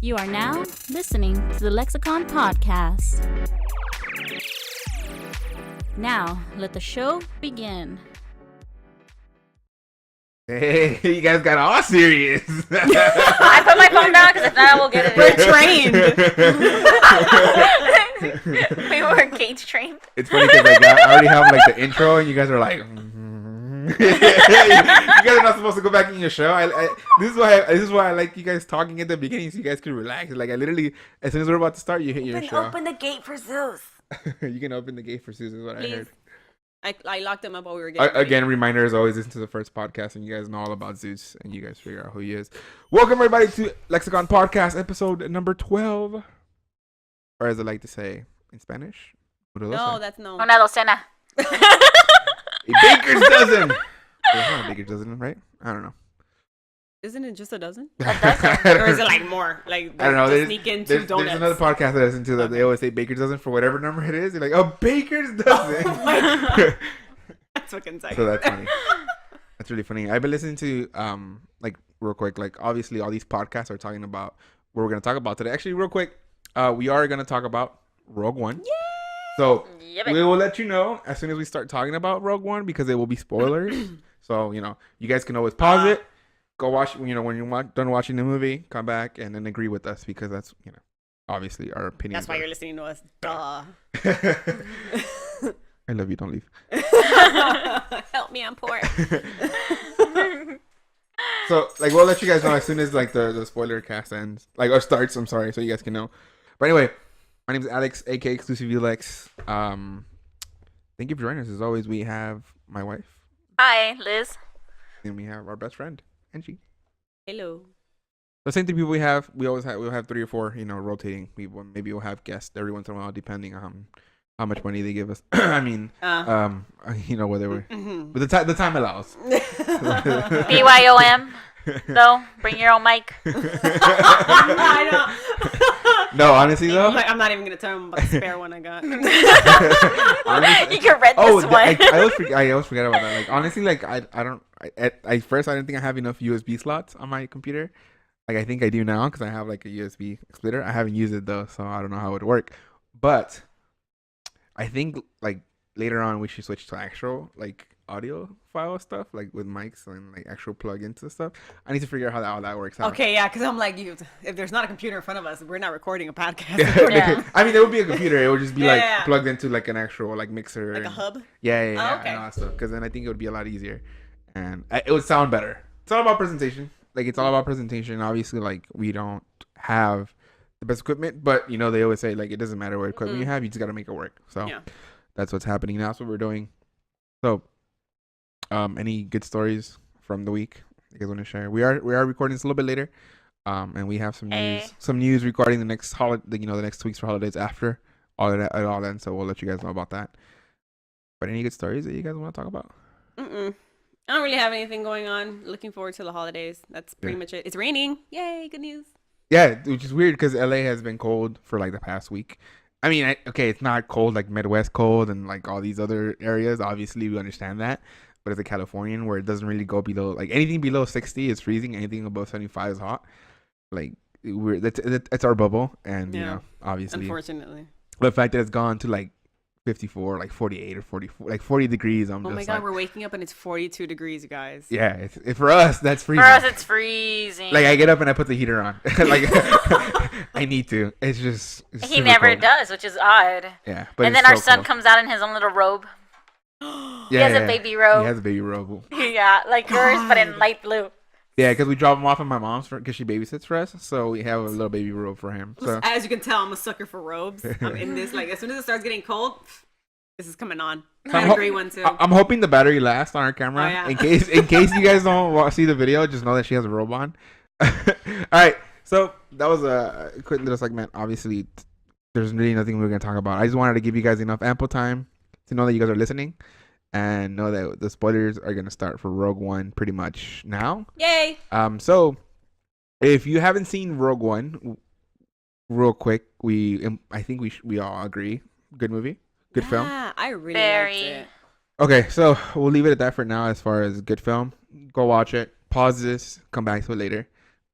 You are now listening to the Lexicon podcast. Now, let the show begin. Hey, you guys got all serious. I put my phone down because if not, I will get it. We're trained. We were cage trained. It's funny because I already have like the intro, and you guys are like, you guys are not supposed to go back in your show. This is why I like you guys talking at the beginning, so you guys can relax. Like I literally, as soon as we're about to start, you hit your show. Open the gate for Zeus. You can open the gate for Susan. Is what Please. I heard. I locked him up while we were getting Again, reminder as always, listen to the first podcast, and you guys know all about Zeus, and you guys figure out who he is. Welcome everybody to Lexicon Podcast, episode number 12, or as I like to say in Spanish. No, that's no. Una docena. A baker's dozen. There's not a baker's dozen, right? I don't know. Isn't it just a dozen? Or Or is it like more? Like I don't know. There's, sneak in two donuts. There's another podcast that I listen to that they always say baker's dozen for whatever number it is. You're like, oh, baker's dozen. That's fucking sick. So that's funny. That's really funny. I've been listening to like real quick. Like obviously all these podcasts are talking about what we're gonna talk about today. Actually, real quick, we are gonna talk about Rogue One. Yay! So we will let you know as soon as we start talking about Rogue One because it will be spoilers. So you guys can always pause it. Go watch, when you're done watching the movie, come back and then agree with us because that's, obviously our opinion. That's why you're listening to us. Duh. I love you. Don't leave. Help me, I'm poor. So, we'll let you guys know as soon as, the spoiler cast ends. Or starts, I'm sorry, so you guys can know. But anyway, my name is Alex, a.k.a. Exclusive Lex. Thank you for joining us. As always, we have my wife. Hi, Liz. And we have our best friend, Angie. Hello. The same thing people we'll have 3 or 4, rotating people. Maybe we'll have guests every once in a while, depending on how much money they give us. I mean, whether we're, but the time allows. BYOM. No, bring your own mic. I know. No, honestly though, I'm not even gonna tell them about the spare one I got. Honestly, you can rent this one. I always forget about that. Honestly, at first I didn't think I have enough USB slots on my computer. I think I do now because I have a USB splitter. I haven't used it though, so I don't know how it would work. But I think later on we should switch to actual audio file stuff with mics and actual plug-ins and stuff. I need to figure out how that works out. Okay, yeah, because I'm if there's not a computer in front of us, we're not recording a podcast. Yeah. I mean, there would be a computer. It would just be plugged into an actual mixer, like a hub. Yeah, Oh, okay. And all that stuff. Because then I think it would be a lot easier, and it would sound better. It's all about presentation. It's all about presentation. Obviously, we don't have the best equipment, but they always say it doesn't matter what equipment you have, you just got to make it work. So that's what's happening now. That's what we're doing. So, any good stories from the week you guys want to share? We are recording this a little bit later, and we have some news regarding the next holiday. The next 2 weeks for holidays after all of that at all. So we'll let you guys know about that. But any good stories that you guys want to talk about? I don't really have anything going on. Looking forward to the holidays. That's pretty much it. It's raining. Yay, good news. Yeah, which is weird because LA has been cold for the past week. I mean, it's not cold like Midwest cold and all these other areas. Obviously, we understand that. But as a Californian, where it doesn't really go below, anything below 60 is freezing. Anything above 75 is hot. That's our bubble. And, obviously. Unfortunately. The fact that it's gone to 54, 48 or 44, 40 degrees. Oh my God, we're waking up and it's 42 degrees, you guys. Yeah, it's for us, that's freezing. For us, it's freezing. I get up and I put the heater on. I need to. It's just. He never cold. does, which is odd. Yeah, but and then our son comes out in his own little robe. He has a baby robe. He has a baby robe. Yeah, like yours, but in light blue. Yeah, because we drop him off at my mom's because she babysits for us, so we have a little baby robe for him. So as you can tell, I'm a sucker for robes. I'm in this. As soon as it starts getting cold, this is coming on. I had a great one too. I'm hoping the battery lasts on our camera. Oh, yeah. In case you guys don't see the video, just know that she has a robe on. All right, so that was a quick little segment. Obviously, there's really nothing we're gonna talk about. I just wanted to give you guys enough ample time to know that you guys are listening. And know that the spoilers are going to start for Rogue One pretty much now. Yay! So, if you haven't seen Rogue One, real quick, I think we all agree. Good movie. Good film. Yeah, I really liked it. Okay, so we'll leave it at that for now as far as good film. Go watch it. Pause this. Come back to it later.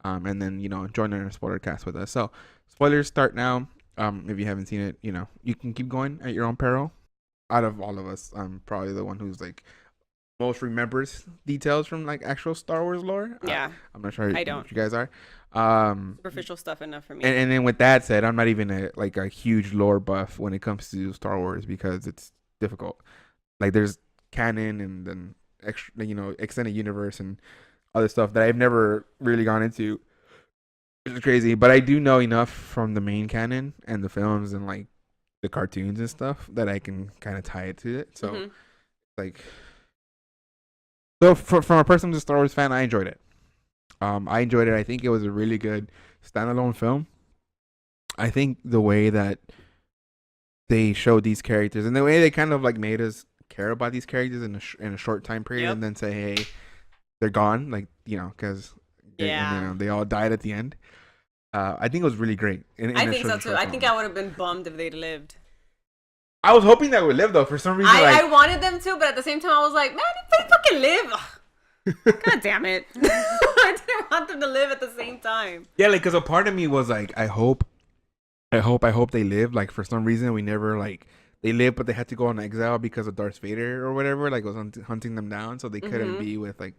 and then join our Spoilercast with us. So spoilers start now. If you haven't seen it, you can keep going at your own peril. Out of all of us, I'm probably the one who's like most remembers details from like actual Star Wars lore. Yeah. I'm not sure I don't. what you guys are. Superficial stuff enough for me. And then with that said, I'm not even a huge lore buff when it comes to Star Wars because it's difficult. Like there's canon and then extra, extended universe and other stuff that I've never really gone into, which is crazy. But I do know enough from the main canon and the films and like the cartoons and stuff that I can kind of tie it to it. So like, so from a person who's a Star Wars fan, I enjoyed it. I enjoyed it. I think it was a really good standalone film. I think the way that they showed these characters and the way they kind of like made us care about these characters in a short time period, and then say, hey, they're gone, like because they all died at the end. I think it was really great. I think so too. I think I would have been bummed if they'd lived. I was hoping that would live though. For some reason, I wanted them to, but at the same time, I was like, man, if they fucking live. God damn it! I didn't want them to live at the same time. Yeah, like because a part of me was like, I hope they live. Like for some reason, we never like they lived, but they had to go on exile because of Darth Vader or whatever. Like was hunting them down, so they couldn't be with like.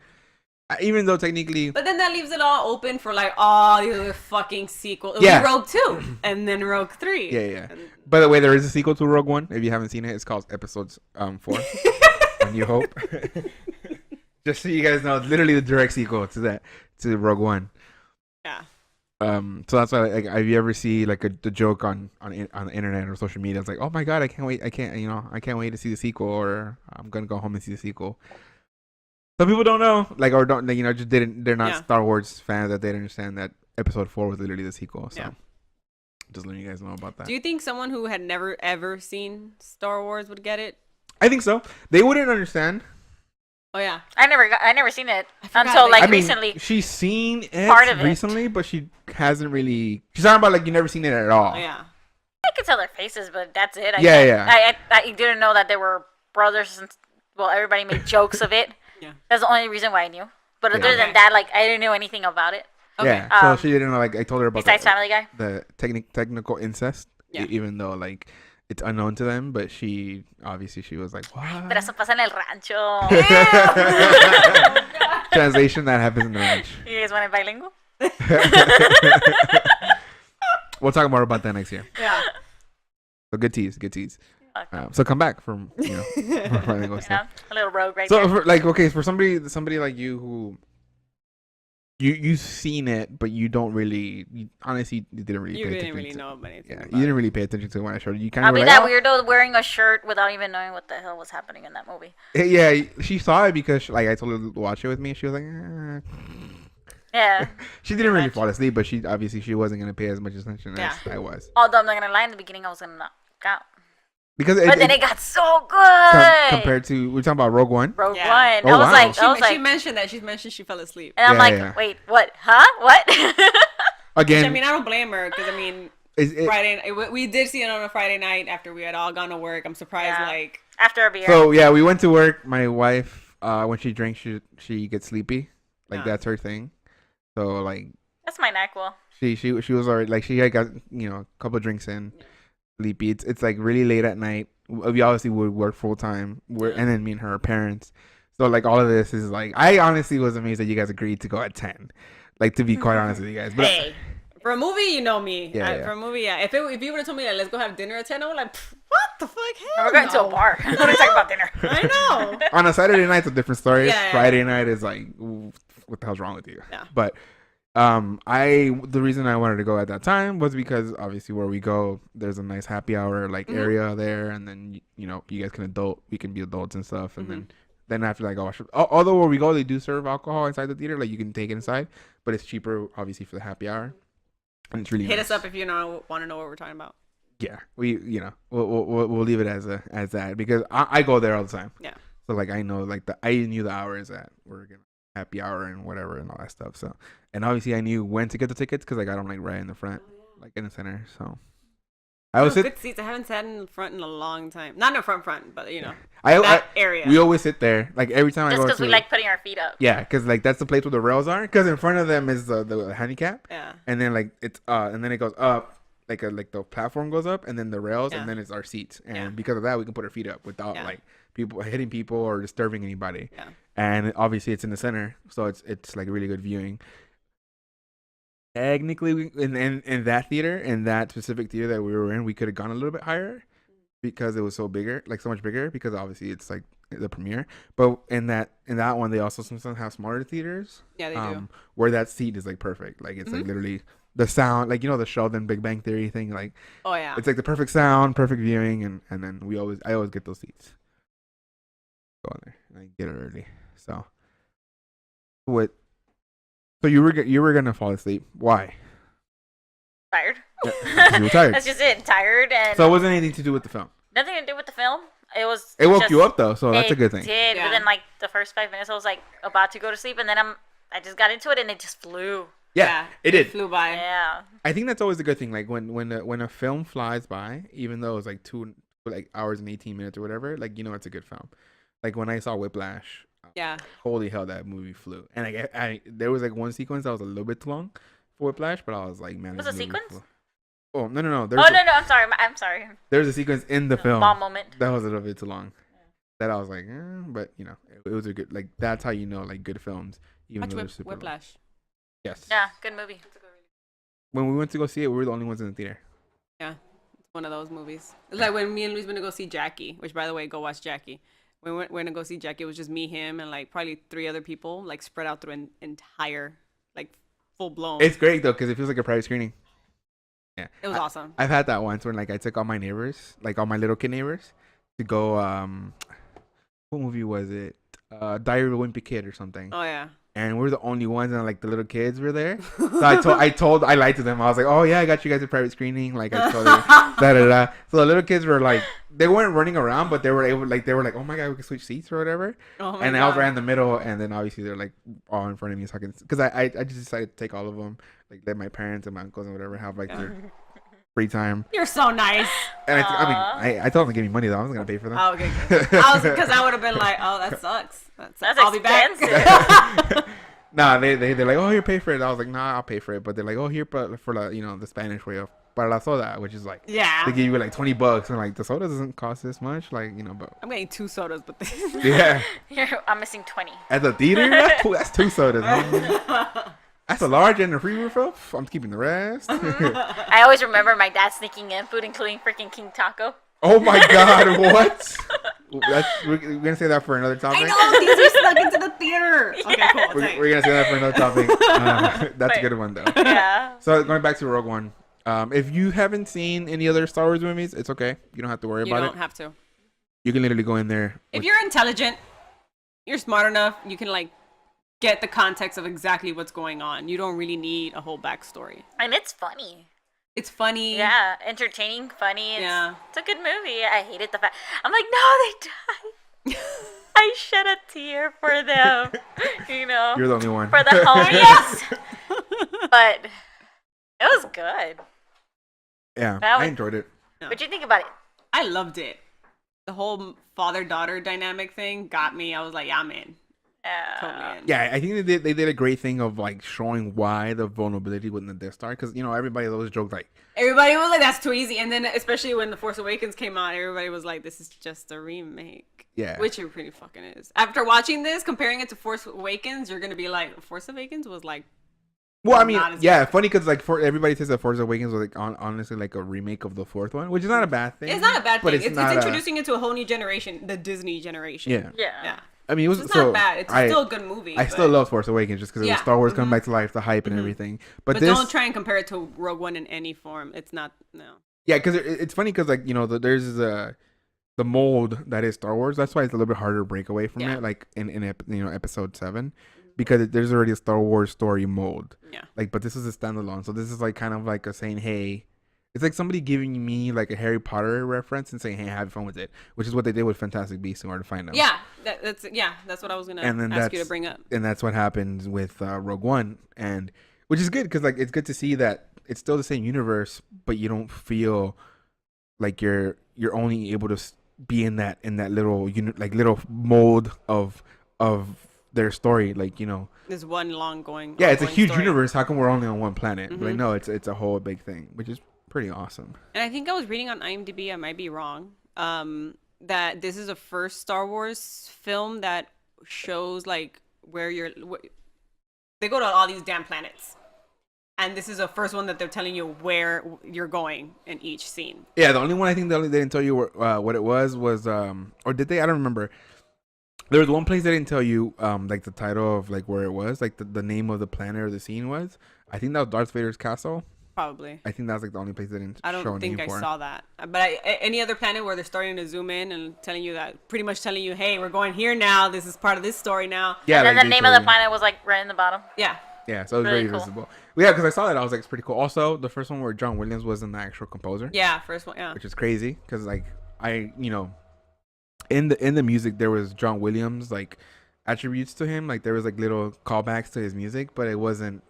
Even though technically, but then that leaves it all open for like all the other fucking sequels. Yeah, Rogue 2 and then Rogue 3. Yeah. By the way, there is a sequel to Rogue One. If you haven't seen it, it's called Episodes 4. A New Hope. Just so you guys know, it's literally the direct sequel to Rogue One. Yeah. So that's why, like, if you ever see like the joke on the internet or social media, it's like, oh my god, I can't wait, I can't wait to see the sequel, or I'm gonna go home and see the sequel. Some people don't know, like, or don't, just didn't. They're not Star Wars fans that they didn't understand that Episode 4 was literally the sequel. So, just letting you guys know about that. Do you think someone who had never ever seen Star Wars would get it? I think so. They wouldn't understand. Oh yeah, I never seen it until like recently. She's seen it recently, but she hasn't really. She's talking about like you never seen it at all. Oh, yeah, I could tell their faces, but that's it. Yeah. I didn't know that they were brothers, and well, everybody made jokes of it. Yeah, that's the only reason why I knew. But other than that, like I didn't know anything about it. Okay. Yeah, so she didn't know. Like I told her about besides Family Guy, the technical incest. Yeah. Even though like it's unknown to them, but she was like, what? Pero eso pasa en el rancho. Translation: that happens in the ranch. You guys want it bilingual? We'll talk more about that next year. Yeah. So good tease. So come back from bilingual stuff. A little rogue right there. So for somebody like you who you've seen it, but you don't really, honestly, you didn't really. You didn't really know about anything. Yeah, you didn't really pay attention to it when I showed you. You kind of. I'll be that weirdo wearing a shirt without even knowing what the hell was happening in that movie. Yeah, she saw it because I told her to watch it with me. She was like, Yeah. She didn't really fall asleep, but she wasn't gonna pay as much attention as I was. Although I'm not gonna lie, in the beginning I was gonna knock out. But then it got so good. Compared to, we're talking about Rogue One? Rogue One. I was like, she mentioned that. She mentioned she fell asleep. And I'm like, wait, what? Huh? What? Again. I don't blame her because, Friday, we did see it on a Friday night after we had all gone to work. I'm surprised, after a beer. So, yeah, we went to work. My wife, when she drinks, she gets sleepy. That's her thing. So, that's my NyQuil. She was already, she had got, a couple of drinks in. Sleepy. It's really late at night. We obviously would work full time. And then me and her are parents. So all of this is I honestly was amazed that you guys agreed to go at 10. To be quite honest with you guys. But hey, for a movie, you know me. Yeah. For a movie, yeah. If you would have told me let's go have dinner at 10, I was like, what the fuck? Hell we're going to a bar. We're going to talk about dinner. I know. On a Saturday night, it's a different story. Yeah. Friday night is what the hell's wrong with you? Yeah. But the reason I wanted to go at that time was because obviously where we go, there's a nice happy hour area there, and then you guys we can be adults and stuff, and then after although where we go they do serve alcohol inside the theater, you can take it inside, but it's cheaper obviously for the happy hour, and it's really hit us up if you want to know what we're talking about. Yeah, we'll leave it as that because I go there all the time. Yeah. So I know I knew the hours that we're gonna happy hour and whatever and all that stuff. So, and obviously I knew when to get the tickets because I got them right in the front, in the center. So I always sit. Good seats. I haven't sat in the front in a long time. Not in the front, but you know, I area. We always sit there. Like every time Just I go because to. we like putting our feet up. Yeah, because like that's the place where the rails are. Because in front of them is the handicap. Yeah. And then like it's and then it goes up. Like the platform goes up, and then the rails, and then it's our seats. And because of that, we can put our feet up without like people hitting people or disturbing anybody. Yeah. And obviously, it's in the center, so it's like really good viewing. Technically, in that theater, in that specific theater that we were in, we could have gone a little bit higher because it was so bigger, like so much bigger. Because obviously, it's like the premiere. But in that one, they also sometimes have smaller theaters. Yeah, they do. Where that seat is like perfect. Like it's like literally the sound, like you know the Sheldon Big Bang Theory thing. Like it's like the perfect sound, perfect viewing, and then I always get those seats. Go in there and I get it early. So what? So you were gonna fall asleep. Why? Tired. Yeah, you were tired. That's just it. Tired and. So it wasn't anything to do with the film. Nothing to do with the film. It was. It woke you up though, so that's a good thing. It did. Yeah. Within like the first 5 minutes, I was like about to go to sleep, and then I just got into it, and it just flew. Yeah, it did. Flew by. Yeah. I think that's always a good thing. Like when a film flies by, even though it's like 2 hours and 18 minutes or whatever, like you know it's a good film. Like when I saw Whiplash. Yeah. Holy hell, that movie flew. And I there was like one sequence that was a little bit too long for Whiplash, but I was like, man, Was this a movie sequence? flew. Oh no. Oh no, I'm sorry. I'm sorry. There's a sequence in the film Small moment. that was a little bit too long. That I was like, but you know, it was a good, like that's how you know like good films. Even Watch though they're super long. Whiplash. Yes. Yeah, good movie. When we went to go see it, we were the only ones in the theater. Yeah, it's one of those movies. It's like when me and Luis went to go see Jackie, which by the way, go watch Jackie. When we went to go see Jackie, it was just me, him, and like probably 3 other people, like spread out through an entire, like full blown. It's great though because it feels like a private screening. Yeah, It was awesome. I've had that once when like I took all my neighbors, like all my little kid neighbors, to go. What movie was it? Diary of a Wimpy Kid or something. Oh yeah. And we were the only ones, and like the little kids were there. So I lied to them. I was like, "Oh yeah, I got you guys a private screening." Like I told them, da da da. So the little kids were like, they weren't running around, but they were like, "Oh my god, we can switch seats or whatever." Oh my and God. I was right in the middle, and then obviously they're like all in front of me, so I can, because I just decided to take all of them, like let my parents and my uncles and whatever have like their free time. You're so nice. And I told them to give me money though. I wasn't gonna pay for them. Oh, okay. Good. Because I would have been like, oh, that sucks. That's I'll be back. expensive. Nah, they're like, oh, here, pay for it. I was like, nah, I'll pay for it. But they're like, oh, here, but for the the Spanish way of para la soda, which is like, Yeah. they give you like $20, and like the soda doesn't cost this much, like but I'm getting 2 sodas, but yeah, I'm missing 20. at the theater, that's 2 sodas. Huh? That's a large and a free refill. I'm keeping the rest. I always remember my dad sneaking in food, including freaking King Taco. Oh my god, what? We're gonna say that for another topic. I know these are snuck into the theater. Okay, cool. We're gonna say that for another topic. That's a good one though. Yeah. So going back to Rogue One, if you haven't seen any other Star Wars movies, it's okay. You don't have to worry You about don't it. have to. You can literally go in there. If you're intelligent, you're smart enough, you can like get the context of exactly what's going on. You don't really need a whole backstory. And it's funny. It's funny. Yeah, entertaining, funny. Yeah. It's a good movie. I hated the fact. I'm like, no, they died. I shed a tear for them. You're the only one. For the home. Yes. But it was good. Yeah, That I was- enjoyed it. What'd you think about it? I loved it. The whole father-daughter dynamic thing got me. I was like, yeah, I'm in. Totally in. Yeah, I think they did a great thing of like showing why the vulnerability within the Death Star, because everybody always joked like, Everybody was like, that's too easy. And then especially when The Force Awakens came out, everybody was like, this is just a remake. Yeah. Which it pretty fucking is. After watching this, comparing it to Force Awakens, you're going to be like, Force Awakens was like, well, I mean, not as yeah, funny because like everybody says that Force Awakens was like honestly like a remake of the 4th one, which is not a bad thing. it's not a bad but thing. It's not introducing it to a whole new generation, the Disney generation. Yeah. Yeah. I mean, it was It's so not bad. It's still a good movie. I still love Force Awakens just because it was Yeah. Star Wars coming back to life, the hype and everything. But this, don't try and compare it to Rogue One in any form. It's not, no. yeah, because it's funny because like there's the mold that is Star Wars. That's why it's a little bit harder to break away from it. Like in Episode 7, because there's already a Star Wars story mold. Yeah. Like, but this is a standalone, so this is like kind of like a saying, hey. It's like somebody giving me like a Harry Potter reference and saying, "Hey, have fun with it," which is what they did with Fantastic Beasts in Where to Find Them. Yeah, that's what I was gonna ask you to bring up. And that's what happens with Rogue One, and which is good because like it's good to see that it's still the same universe, but you don't feel like you're only able to be in that little little mold of their story, like, you know. This one long going. Yeah, it's a ongoing huge story. universe. How come we're only on one planet? Mm-hmm. But no, it's a whole big thing, which is pretty awesome. And I think I was reading on IMDb, I might be wrong, that this is the first Star Wars film that shows like where they go to all these damn planets. And this is the first one that they're telling you where you're going in each scene. Yeah, the only one I think they didn't tell you what it was or did they? I don't remember. There was one place they didn't tell you like the title of like where it was, like the name of the planet or the scene was. I think that was Darth Vader's castle. Probably. I think that's like the only place they didn't I show a don't think name I for. saw that. But any other planet where they're starting to zoom in and telling you that, pretty much telling you, hey, we're going here now. This is part of this story now. Yeah, And then like the they name told of the you. planet was like right in the bottom. Yeah. Yeah, so it was Really very cool. visible. Well, yeah, because I saw that, I was like, it's pretty cool. Also, the first one where John Williams wasn't the actual composer. Yeah, first one, yeah. Which is crazy because like you know, in the music there was John Williams like attributes to him, like there was like little callbacks to his music, but it wasn't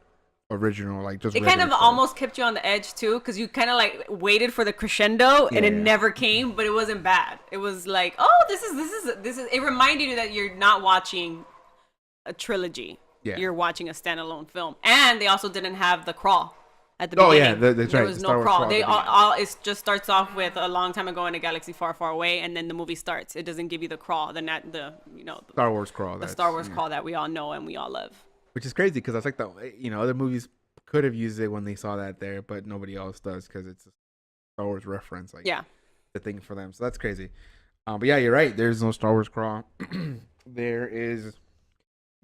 original, like just It kind of regular stuff. almost kept you on the edge too, because you kind of like waited for the crescendo and it Yeah. never came, but it wasn't bad. It was like, oh, this is. It reminded you that you're not watching a trilogy. Yeah. You're watching a standalone film, and they also didn't have the crawl at the Oh, beginning. yeah, that's there right, was the no Star Wars crawl. crawl at They the beginning. all it just starts off with a long time ago in a galaxy far, far away, and then the movie starts. It doesn't give you the crawl, the Star Wars crawl. the that's- Star Wars yeah. crawl that we all know and we all love. Which is crazy because that's like other movies could have used it when they saw that there, but nobody else does because it's a Star Wars reference, like Yeah. the thing for them. So that's crazy. But yeah, you're right. There's no Star Wars crawl. There is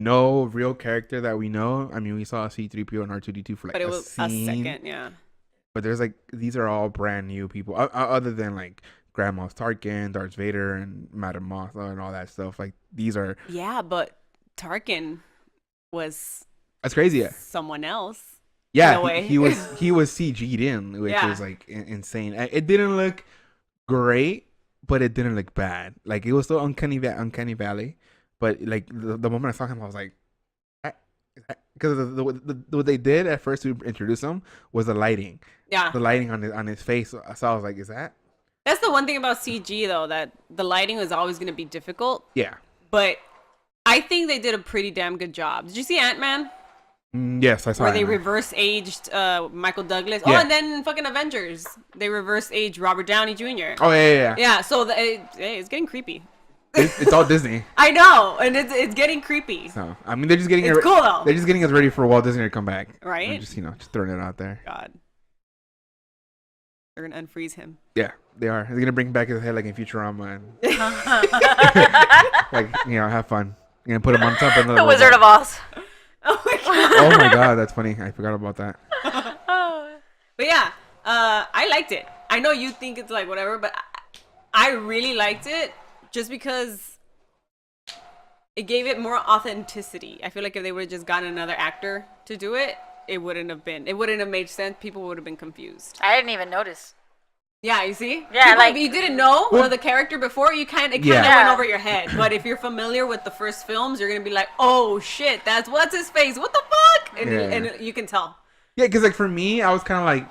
no real character that we know. I mean, we saw C-3PO and R2-D2 for like But it a was scene, a second, yeah. but there's like these are all brand new people, other than like Grand Moff Tarkin, Darth Vader, and Madame Mothma and all that stuff. Like these are Yeah, but Tarkin was that's crazy. Yeah. someone else. Yeah, in a way. he was CG'd in, which Yeah. was like insane. It didn't look great, but it didn't look bad. Like it was still uncanny valley, but like the moment I saw him, I was like, because what they did at first to introduce him was the lighting Yeah. on his face. So I was like, is that? That's the one thing about CG though, that the lighting is always going to be difficult, Yeah. but I think they did a pretty damn good job. Did you see Ant-Man? Yes, I saw Where it. they reverse aged Michael Douglas. Yeah. Oh, and then fucking Avengers. They reverse aged Robert Downey Jr. Oh yeah. Yeah, so it's getting creepy. It's all Disney. I know, and it's getting creepy. So I mean, they're just getting It's cool, though. They're just getting us ready for Walt Disney to come back. Right? And just just throwing it out there. God. They're going to unfreeze him. Yeah, they are. They're gonna bring back his head like in Futurama and like have fun. You're gonna put him on top of another The Wizard of Oz. Oh my God. Oh my god, that's funny. I forgot about that. But yeah, I liked it. I know you think it's like whatever, but I really liked it just because it gave it more authenticity. I feel like if they would have just gotten another actor to do it, it wouldn't have made sense. People would have been confused. I didn't even notice. Yeah, you see? Yeah, People, like- if you didn't know Well- the character before, it kind of Yeah. went over your head. But if you're familiar with the first films, you're gonna be like, "Oh shit, that's what's his face? What the fuck?" And, Yeah. and you can tell. Yeah, because like for me, I was kind of like,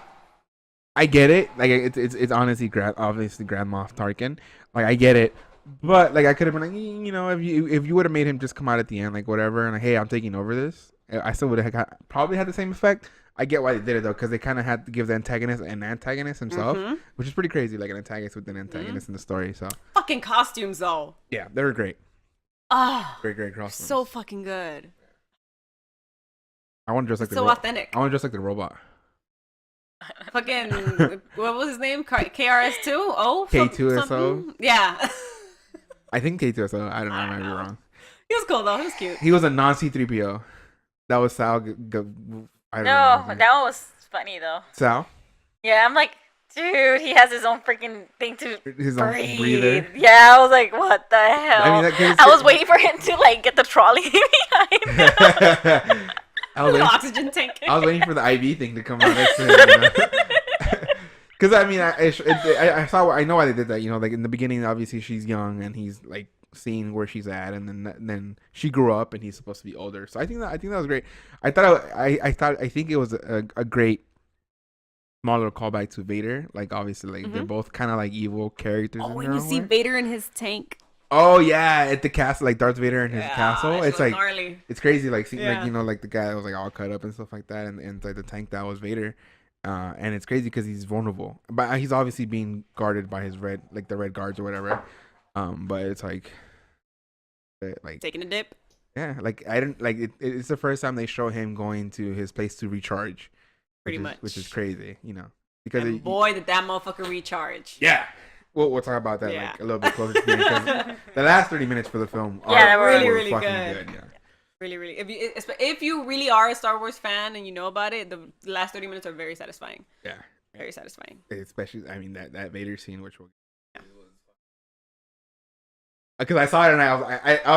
I get it. Like it's honestly obviously Grand Moff Tarkin. Like I get it, but like I could have been like, if you would have made him just come out at the end, like whatever, and like, hey, I'm taking over this, I still would have probably had the same effect. I get why they did it though, because they kind of had to give the antagonist an antagonist himself, which is pretty crazy, like an antagonist with an antagonist in the story. So Fucking costumes though. yeah, they were great. Ah, Great costumes. so fucking good. I want to dress like So authentic. I want to dress like the robot. Fucking what was his name? KRS2? Oh, K2SO? something? Yeah. I think K2SO. I don't know. I might be wrong. He was cool though. He was cute. He was a non C-3PO. That was Sal. I don't No, know. that one was funny though. Sal. Yeah, I'm like, dude, he has his own freaking thing to His own breathe. breather. Yeah, I was like, what the hell? that kid's- I was waiting for him to like get the trolley behind him. I was The waiting, oxygen tank. I was waiting for the IV thing to come out next to him. Because I mean, I saw. I know why they did that. Like in the beginning, obviously she's young and he's like seeing where she's at, and then she grew up and he's supposed to be older. So I think that was great. I think it was a great small little callback to Vader. Like obviously, like they're both kind of like evil characters. Oh, in when their you own see way. Vader in his tank. Oh yeah, at the castle, like Darth Vader in his Yeah, castle. that It's shit was like gnarly. it's crazy. Like seeing like Yeah. you know like the guy that was like all cut up and stuff like that, and like the tank that was Vader. And it's crazy because he's vulnerable, but he's obviously being guarded by his the red guards or whatever. But it's like Taking a dip. yeah, like I didn't like it's the first time they show him going to his place to recharge, Pretty which much. which is crazy, you know, because And boy, did that motherfucker recharge. yeah. We'll talk about that Yeah. like a little bit closer to the end. 'Cause the last 30 minutes for the film are Yeah, they were really fucking good. Yeah. Really, really. If you really are a Star Wars fan and you know about it, the last 30 minutes are very satisfying. Yeah. Very satisfying. Especially, I mean, that Vader scene, which will. Because I saw it and I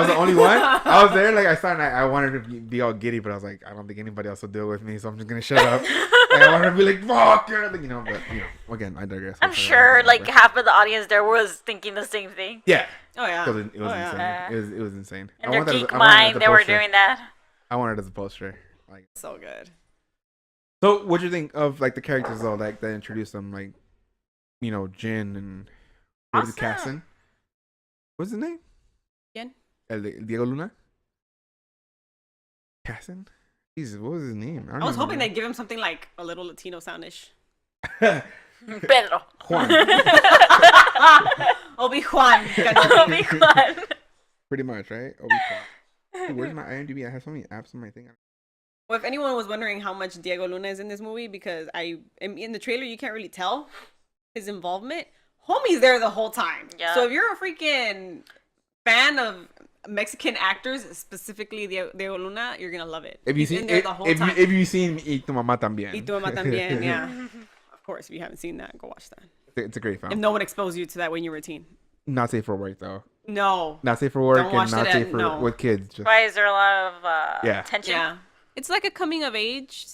was the only one. I was there, like I saw it and I wanted to be all giddy, but I was like, I don't think anybody else will do it with me, so I'm just gonna shut up. And I wanted to be like, fuck, you know, but you know, again, I digress. I'm sure like half of the audience there was thinking the same thing. Yeah. Oh, yeah. It was insane. Yeah. It was insane. In I their want that as- geek I want it as mind, a they were poster. doing that. I wanted it as a poster. Like, So good. so what do you think of like the characters though, like that introduced them, like, you know, Jin and Awesome. Cassin? What's his name? Quién? Diego Luna. Cassin. Jesus, what was his name? I was hoping they'd give him something like a little Latino soundish. they. Pedro. Juan. Obi-Wan. Obi-Wan. Pretty much, right? Obi-Wan. Dude, where's my IMDb? I have so many apps on my thing. Well, if anyone was wondering how much Diego Luna is in this movie, because in the trailer you can't really tell his involvement. Homie's there the whole time. Yeah. So if you're a freaking fan of Mexican actors, specifically Diego Luna, you're gonna love it. If you He's see, in there the whole if time. you seen Y Tu Mamá También. Y tu mamá también, yeah. Of course, if you haven't seen that, go watch that. It's a great film. If no one exposed you to that when you were a teen. Not safe for work though. No. Not safe for work Don't watch and not it safe at- for no. with kids. Just Why is there a lot of Yeah. tension? Yeah. It's like a coming of age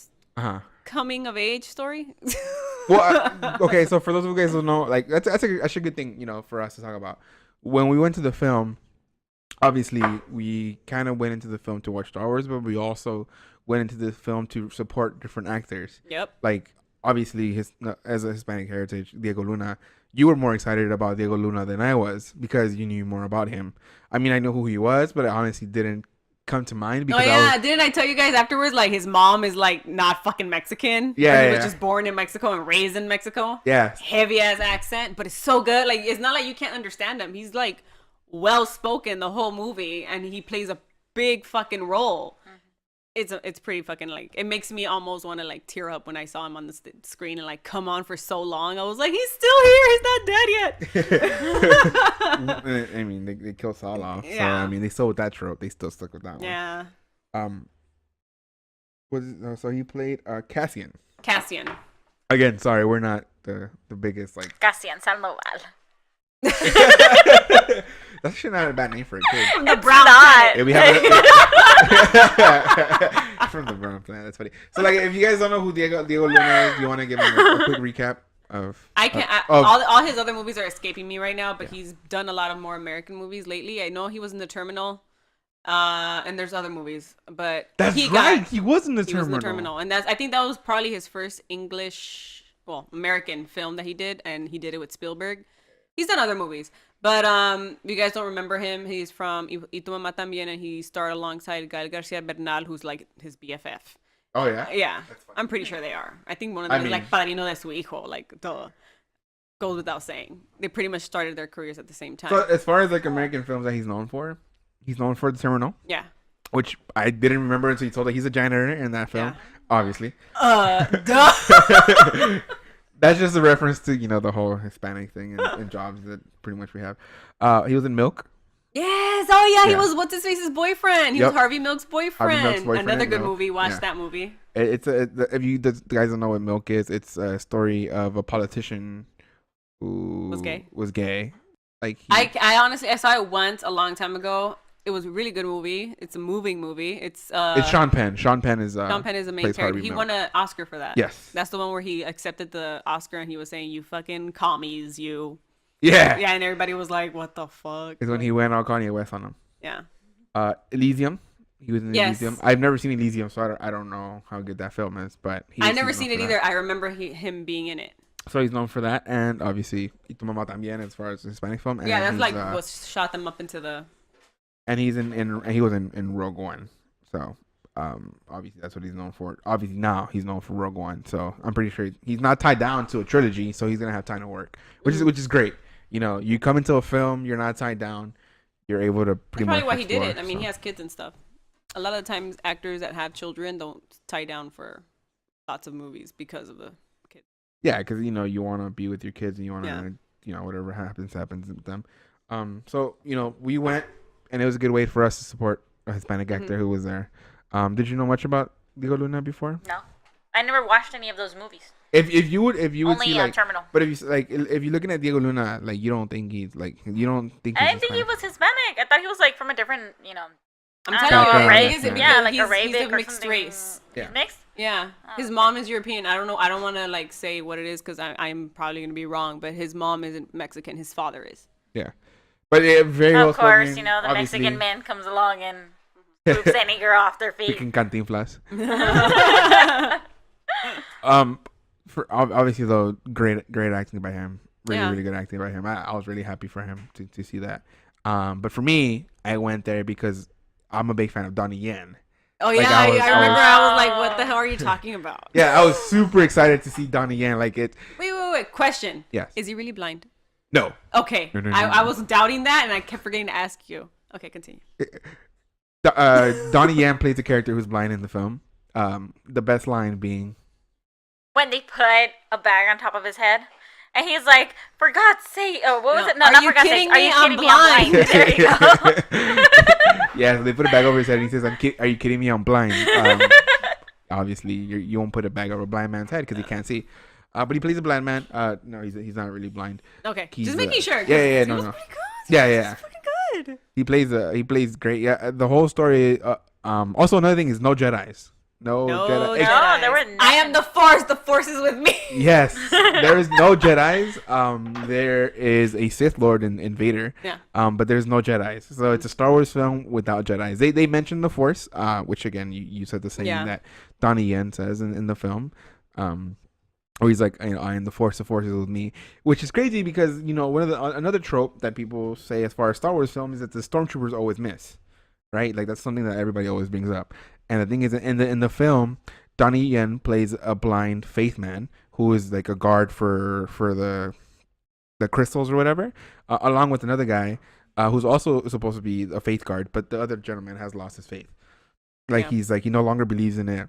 story. Well, okay. So for those of you guys who don't know, like that's actually a good thing, you know, for us to talk about. When we went to the film, obviously we kind of went into the film to watch Star Wars, but we also went into the film to support different actors. Yep. Like obviously, as a Hispanic heritage, Diego Luna. You were more excited about Diego Luna than I was because you knew more about him. I mean, I know who he was, but it honestly didn't come to mind because Didn't I tell you guys afterwards? Like his mom is like not fucking Mexican. Yeah, he yeah. was just born in Mexico and raised in Mexico. yeah, Heavy ass accent, but it's so good. Like it's not like you can't understand him. He's like well spoken the whole movie, and he plays a big fucking role. It's pretty fucking like it makes me almost want to like tear up when I saw him on the screen and like come on for so long. I was like, he's still here. He's not dead yet. I mean, they killed Saul off. So Yeah. I mean, they sold that trope. They still stuck with that one. Yeah, So he played Cassian. Cassian. Again, sorry, we're not the biggest like. Cassian Sandoval. That's actually not a bad name for a kid. From the It's Brown not. Planet. Yeah, we have from the Brown Planet. That's funny. So like, if you guys don't know who Diego Luna is, you want to give him a quick recap of? I can't. of- All his other movies are escaping me right now, but he's done a lot of more American movies lately. I know he was in The Terminal, and there's other movies, but That's he right. He was in the He was Terminal. in The Terminal, and I think that was probably his first American film that he did, and he did it with Spielberg. He's done other movies, but if you guys don't remember him, he's from Y Tu Mamá También, and he starred alongside Gael Garcia Bernal, who's like his BFF. Oh yeah. Yeah, That's funny. I'm pretty sure they are. I think one of I them is mean- like Padrino de su hijo, like duh. Goes without saying. They pretty much started their careers at the same time. So as far as like American films that he's known for The Terminal, Yeah. which I didn't remember until you told that he's a janitor in that film. Yeah. Obviously, Duh. that's just a reference to the whole Hispanic thing and jobs that pretty much we have. He was in Milk. Yes. Oh yeah, he Yeah. was what's his face's boyfriend. He Yep. was Harvey Milk's boyfriend. Milk's boyfriend Another in good Milk. movie. Watch Yeah. that movie. If you the guys don't know what Milk is, it's a story of a politician who Was gay. Like I honestly I saw it once a long time ago. It was a really good movie. It's a moving movie. It's Sean Penn. Sean Penn is Sean Penn is the main plays character. Harvey He Milk. won an Oscar for that. Yes. That's the one where he accepted the Oscar and he was saying, "You fucking commies, you." Yeah. Yeah, and everybody was like, "What the fuck?" Is when he went all Kanye West on him. Yeah. Elysium. He was in Yes. Elysium. I've never seen Elysium, so I don't know how good that film is. But I've never seen it either. I remember him being in it. So he's known for that, and obviously Y Tu Mamá También as far as Hispanic film. And yeah, that's like what shot them up into the. And he was in Rogue One, so obviously that's what he's known for. Obviously now he's known for Rogue One, so I'm pretty sure he's not tied down to a trilogy, so he's gonna have time to work, which is great. You know, you come into a film, you're not tied down, you're able to pretty much. That's probably why he did it. I mean, so. he has kids and stuff. A lot of the times, actors that have children don't tie down for lots of movies because of the kids. Yeah, because you want to be with your kids and you want to, whatever happens with them. So we went, and it was a good way for us to support a Hispanic actor who was there. Did you know much about Diego Luna before? No, I never watched any of those movies. If you would Only see like Terminal. But if you're looking at Diego Luna, like you don't think he's I didn't think he was Hispanic. I thought he was like from a different, I'm telling you, race. Like Arabic he's a or mixed something. race. Yeah. He's mixed. Yeah, Oh, his okay. mom is European. I don't know. I don't want to like say what it is because I'm probably gonna be wrong. But his mom isn't Mexican. His father is. Yeah, but very well Of course, spoken, the obviously. Mexican man comes along and poops any girl off their feet. Freaking Cantinflas. For obviously though, great acting by him. Really good acting by him. I was really happy for him to see that. But for me, I went there because I'm a big fan of Donnie Yen. Oh yeah, I remember. I was like, "What the hell are you talking about?" Yeah, I was super excited to see Donnie Yen. Like it. Wait. Question. Yes. Is he really blind? No. Okay. No. I was doubting that, and I kept forgetting to ask you. Okay, continue. Donnie Yen plays a character who's blind in the film. The best line being When they put a bag on top of his head, and he's like, "For God's sake!" Oh, what was No, it? No, are not you for God's kidding sake. Are me? you I'm kidding me? I'm blind." blind. There you go. Yeah, so they put a bag over his head and he says, are you kidding me? I'm blind. Obviously, you won't put a bag over a blind man's head because he can't see. But he plays a blind man. No, he's not really blind. Okay, He's, just making sure. Yeah, no. Pretty good. Yeah. Pretty good. He plays great. Yeah, the whole story. Also, another thing is no Jedis. No Jedi. No, there were none. I am the Force. The Force is with me. Yes, there is no Jedis. There is a Sith Lord in Vader. Yeah. But there's no Jedis. So it's a Star Wars film without Jedis. They mention the Force, which again you said the same that Donnie Yen says in the film. Or he's like, I am the Force is with me, which is crazy because one of another trope that people say as far as Star Wars films is that the stormtroopers always miss, right? Like that's something that everybody always brings up. And the thing is, in the film, Donnie Yen plays a blind faith man who is like a guard for the crystals or whatever, along with another guy who's also supposed to be a faith guard, but the other gentleman has lost his faith. Like he's like he no longer believes in it.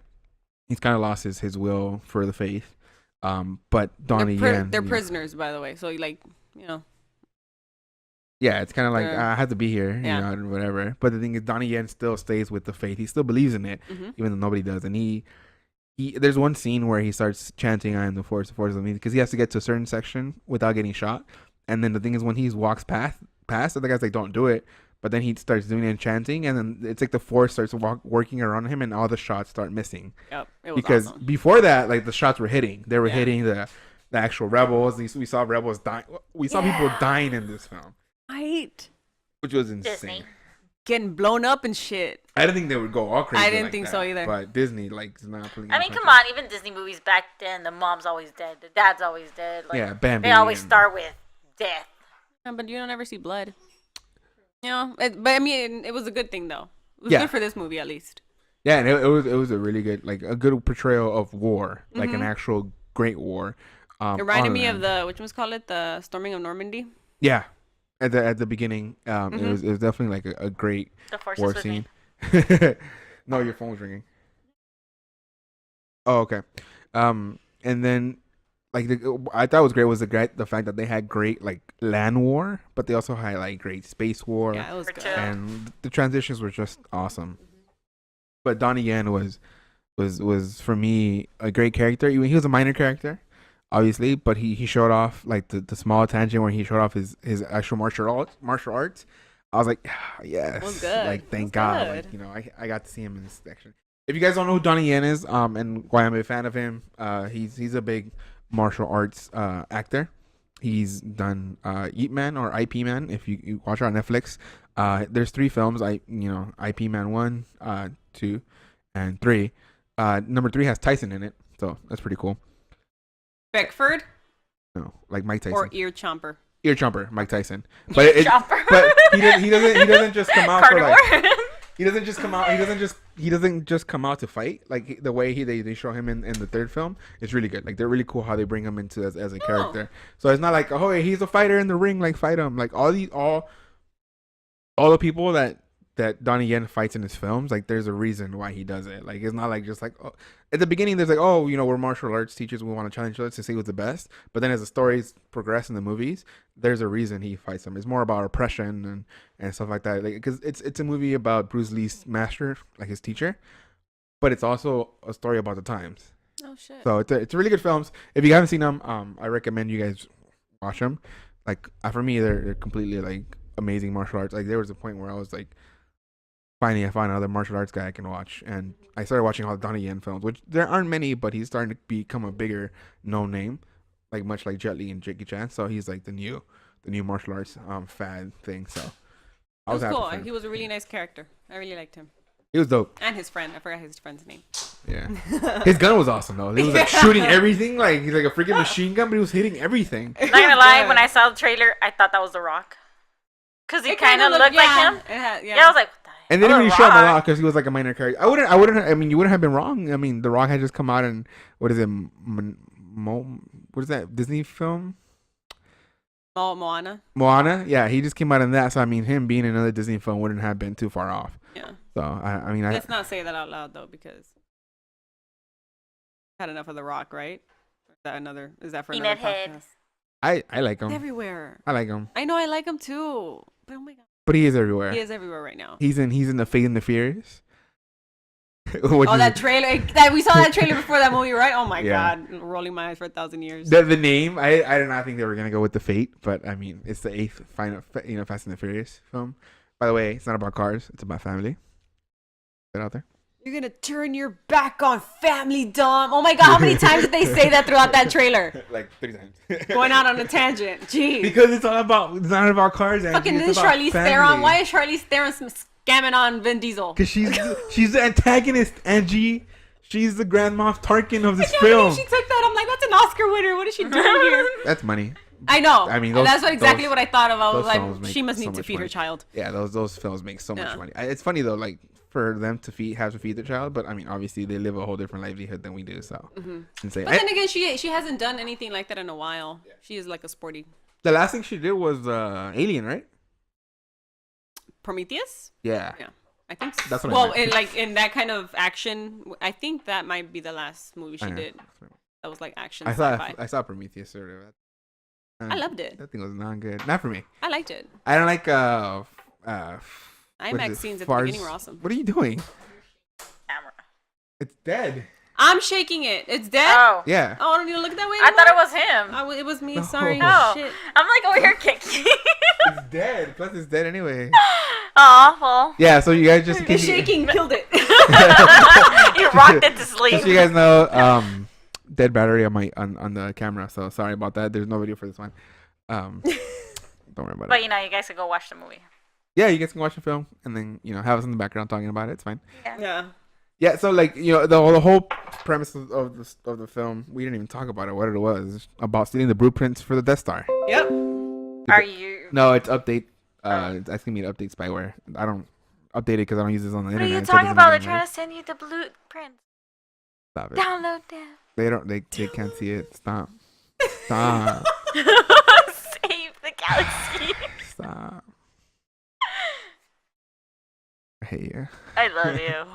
He's kind of lost his will for the faith. But Donnie Yen, they're prisoners, by the way. So yeah, it's kind of like I had to be here, whatever. But the thing is, Donnie Yen still stays with the faith. He still believes in it, even though nobody does. And he there's one scene where he starts chanting, "I am the Force with me," because he has to get to a certain section without getting shot. And then the thing is, when he walks past, the other guy's like, "Don't do it." But then he starts doing it and chanting, and then it's like the Force starts working around him, and all the shots start missing. Yep, it was because awesome. Before that, like the shots were hitting. They were hitting the actual rebels. We saw rebels dying. We saw people dying in this film. Right. Which was insane. Disney. Getting blown up and shit. I didn't think they would go all crazy. I didn't like think that, so either. But Disney, like, is not putting. I mean, come on. Even Disney movies back then, the mom's always dead, the dad's always dead. Like, yeah, Bambi. They always start with death. Yeah, but you don't ever see blood. But I mean, it was a good thing though. It was Yeah. good for this movie at least. Yeah, and it was a really good, like a good portrayal of war, like an actual great war. It reminded me of which one's called it, the storming of Normandy. Yeah, at the beginning, it was definitely like a great The Force war is with scene. me. No, your phone was ringing. Oh, okay. And then like I thought was great was the fact that they had great like land war, but they also had like great space war. Yeah, it was For good. sure. And the transitions were just awesome. But Donnie Yen was for me a great character. He was a minor character, obviously, but he showed off like the small tangent where he showed off his actual martial arts. I was like, yes, It was good. like It thank was God, good. like I got to see him in this section. If you guys don't know who Donnie Yen is, and why I'm a fan of him, he's a big martial arts actor. He's done Eat Man or IP Man. If you watch it on Netflix, there's 3 films. IP Man 1, 2, and 3. Number 3 has Tyson in it, so that's pretty cool. Beckford? No, like Mike Tyson. Or Ear Chomper? Ear Chomper, Mike Tyson. But but he doesn't just come out for like. He doesn't just come out. He doesn't just come out to fight. Like the way they show him in the 3rd film, it's really good. Like they're really cool how they bring him into as a character. So it's not like, oh, he's a fighter in the ring, like fight him. Like all the people that Donnie Yen fights in his films, like there's a reason why he does it. Like it's not like just like at the beginning there's like, oh, we're martial arts teachers, we want to challenge each other to see who's the best. But then as the stories progress in the movies, there's a reason he fights them. It's more about oppression and stuff like that. Like because it's a movie about Bruce Lee's master, like his teacher, but it's also a story about the times. Oh shit! So it's really good films. If you haven't seen them, I recommend you guys watch them. Like for me, they're completely like amazing martial arts. Like there was a point where I was like, finally I found another martial arts guy I can watch, and I started watching all the Donnie Yen films, which there aren't many, but he's starting to become a bigger known name, like much like Jet Li and Jackie Chan. So he's like the new martial arts fad thing. So I was happy cool. for him. He was a really nice character. I really liked him. He was dope. And his friend. I forgot his friend's name. Yeah. His gun was awesome though. He was like shooting everything, like he's like a freaking machine gun, but he was hitting everything. Not gonna lie, when I saw the trailer, I thought that was The Rock. Because he kind of looked like him. Yeah, I was like, what the heck? And they didn't really show him a lot because he was like a minor character. I mean, you wouldn't have been wrong. I mean, The Rock had just come out and what is it? What is that Disney film? Moana. Moana, yeah, he just came out in that. So I mean, him being in another Disney film wouldn't have been too far off. Yeah. So I mean, let's not say that out loud though, because had enough of The Rock, right? Is that for another podcast? I like him. He's everywhere. I like him. I know I like him too. But oh my god. But he is everywhere. He is everywhere right now. He's in the Fate and the Furious. That trailer! We saw that trailer before that movie, right? Oh my god, rolling my eyes for 1,000 years. The name, I did not think they were gonna go with the Fate, but I mean, it's the 8th final, Fast and the Furious film. By the way, it's not about cars; it's about family. Get out there. You're gonna turn your back on family, Dom. Oh my god, how many times did they say that throughout that trailer? Like 3 times. Going out on a tangent. Jeez. Because it's not about cars. Fucking this Charlize Theron. Why is Charlize Theron scamming on Vin Diesel? Because she's the antagonist, Angie. She's the Grand Moff Tarkin of this I film. She took that. I'm like, that's an Oscar winner. What is she doing here? That's money. I know. I mean, that's exactly what I thought of. I was like, she must so need to feed her child. Yeah, those films make so much money. It's funny though, like for them to feed their child, but I mean, obviously they live a whole different livelihood than we do. So insane. But then again, she hasn't done anything like that in a while. Yeah. She is like a sporty. The last thing she did was Alien, right? Prometheus. Yeah. Yeah. I think so. That's what I meant. in that kind of action, I think that might be the last movie she did. That was like action. I saw Prometheus earlier. I loved it. That thing was not good. Not for me. I liked it. I don't like IMAX scenes at the beginning were awesome. What are you doing? Camera. It's dead. I'm shaking it. It's dead? Oh. Yeah. Oh, I don't need to look that way anymore? I thought it was him. It was me. No. Sorry. No. Shit. I'm like over here kicking. It's dead. Plus, it's dead anyway. Awful. Yeah, so you guys just... The shaking killed it. You rocked it to sleep. Just so you guys know, dead battery on the camera, so sorry about that. There's no video for this one. Don't worry about it. But you guys could go watch the movie. Yeah, you guys can watch the film and then have us in the background talking about it. It's fine. Yeah. So like the whole premise of the film, we didn't even talk about it. What it was about stealing the blueprints for the Death Star. Yep. Are you? No, it's update. It's asking me to update spyware. I don't update it because I don't use this on the internet. What are you talking about? They're trying to send you the blueprints. Stop it. Download them. They can't see it. Stop. Stop. Save the galaxy. Stop. I hate you. I love you.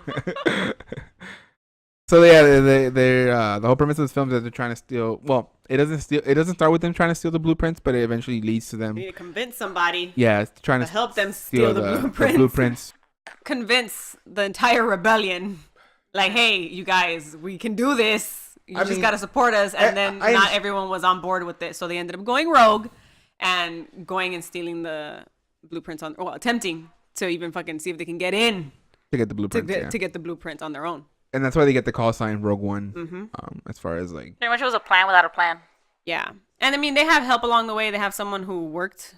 So yeah, they're the whole premise of this film is that they're trying to steal. Well, it doesn't start with them trying to steal the blueprints, but it eventually leads to them. You need to convince somebody. Yeah, it's trying to help them steal the blueprints. Convince the entire rebellion. Like, hey, you guys, we can do this. You just got to support us. And then not everyone was on board with it. So they ended up going rogue and going and stealing the blueprints attempting to even fucking see if they can get in. To get the blueprints. To get the blueprints on their own. And that's why they get the call sign Rogue One. As far as like. Pretty much it was a plan without a plan. Yeah. And I mean, they have help along the way. They have someone who worked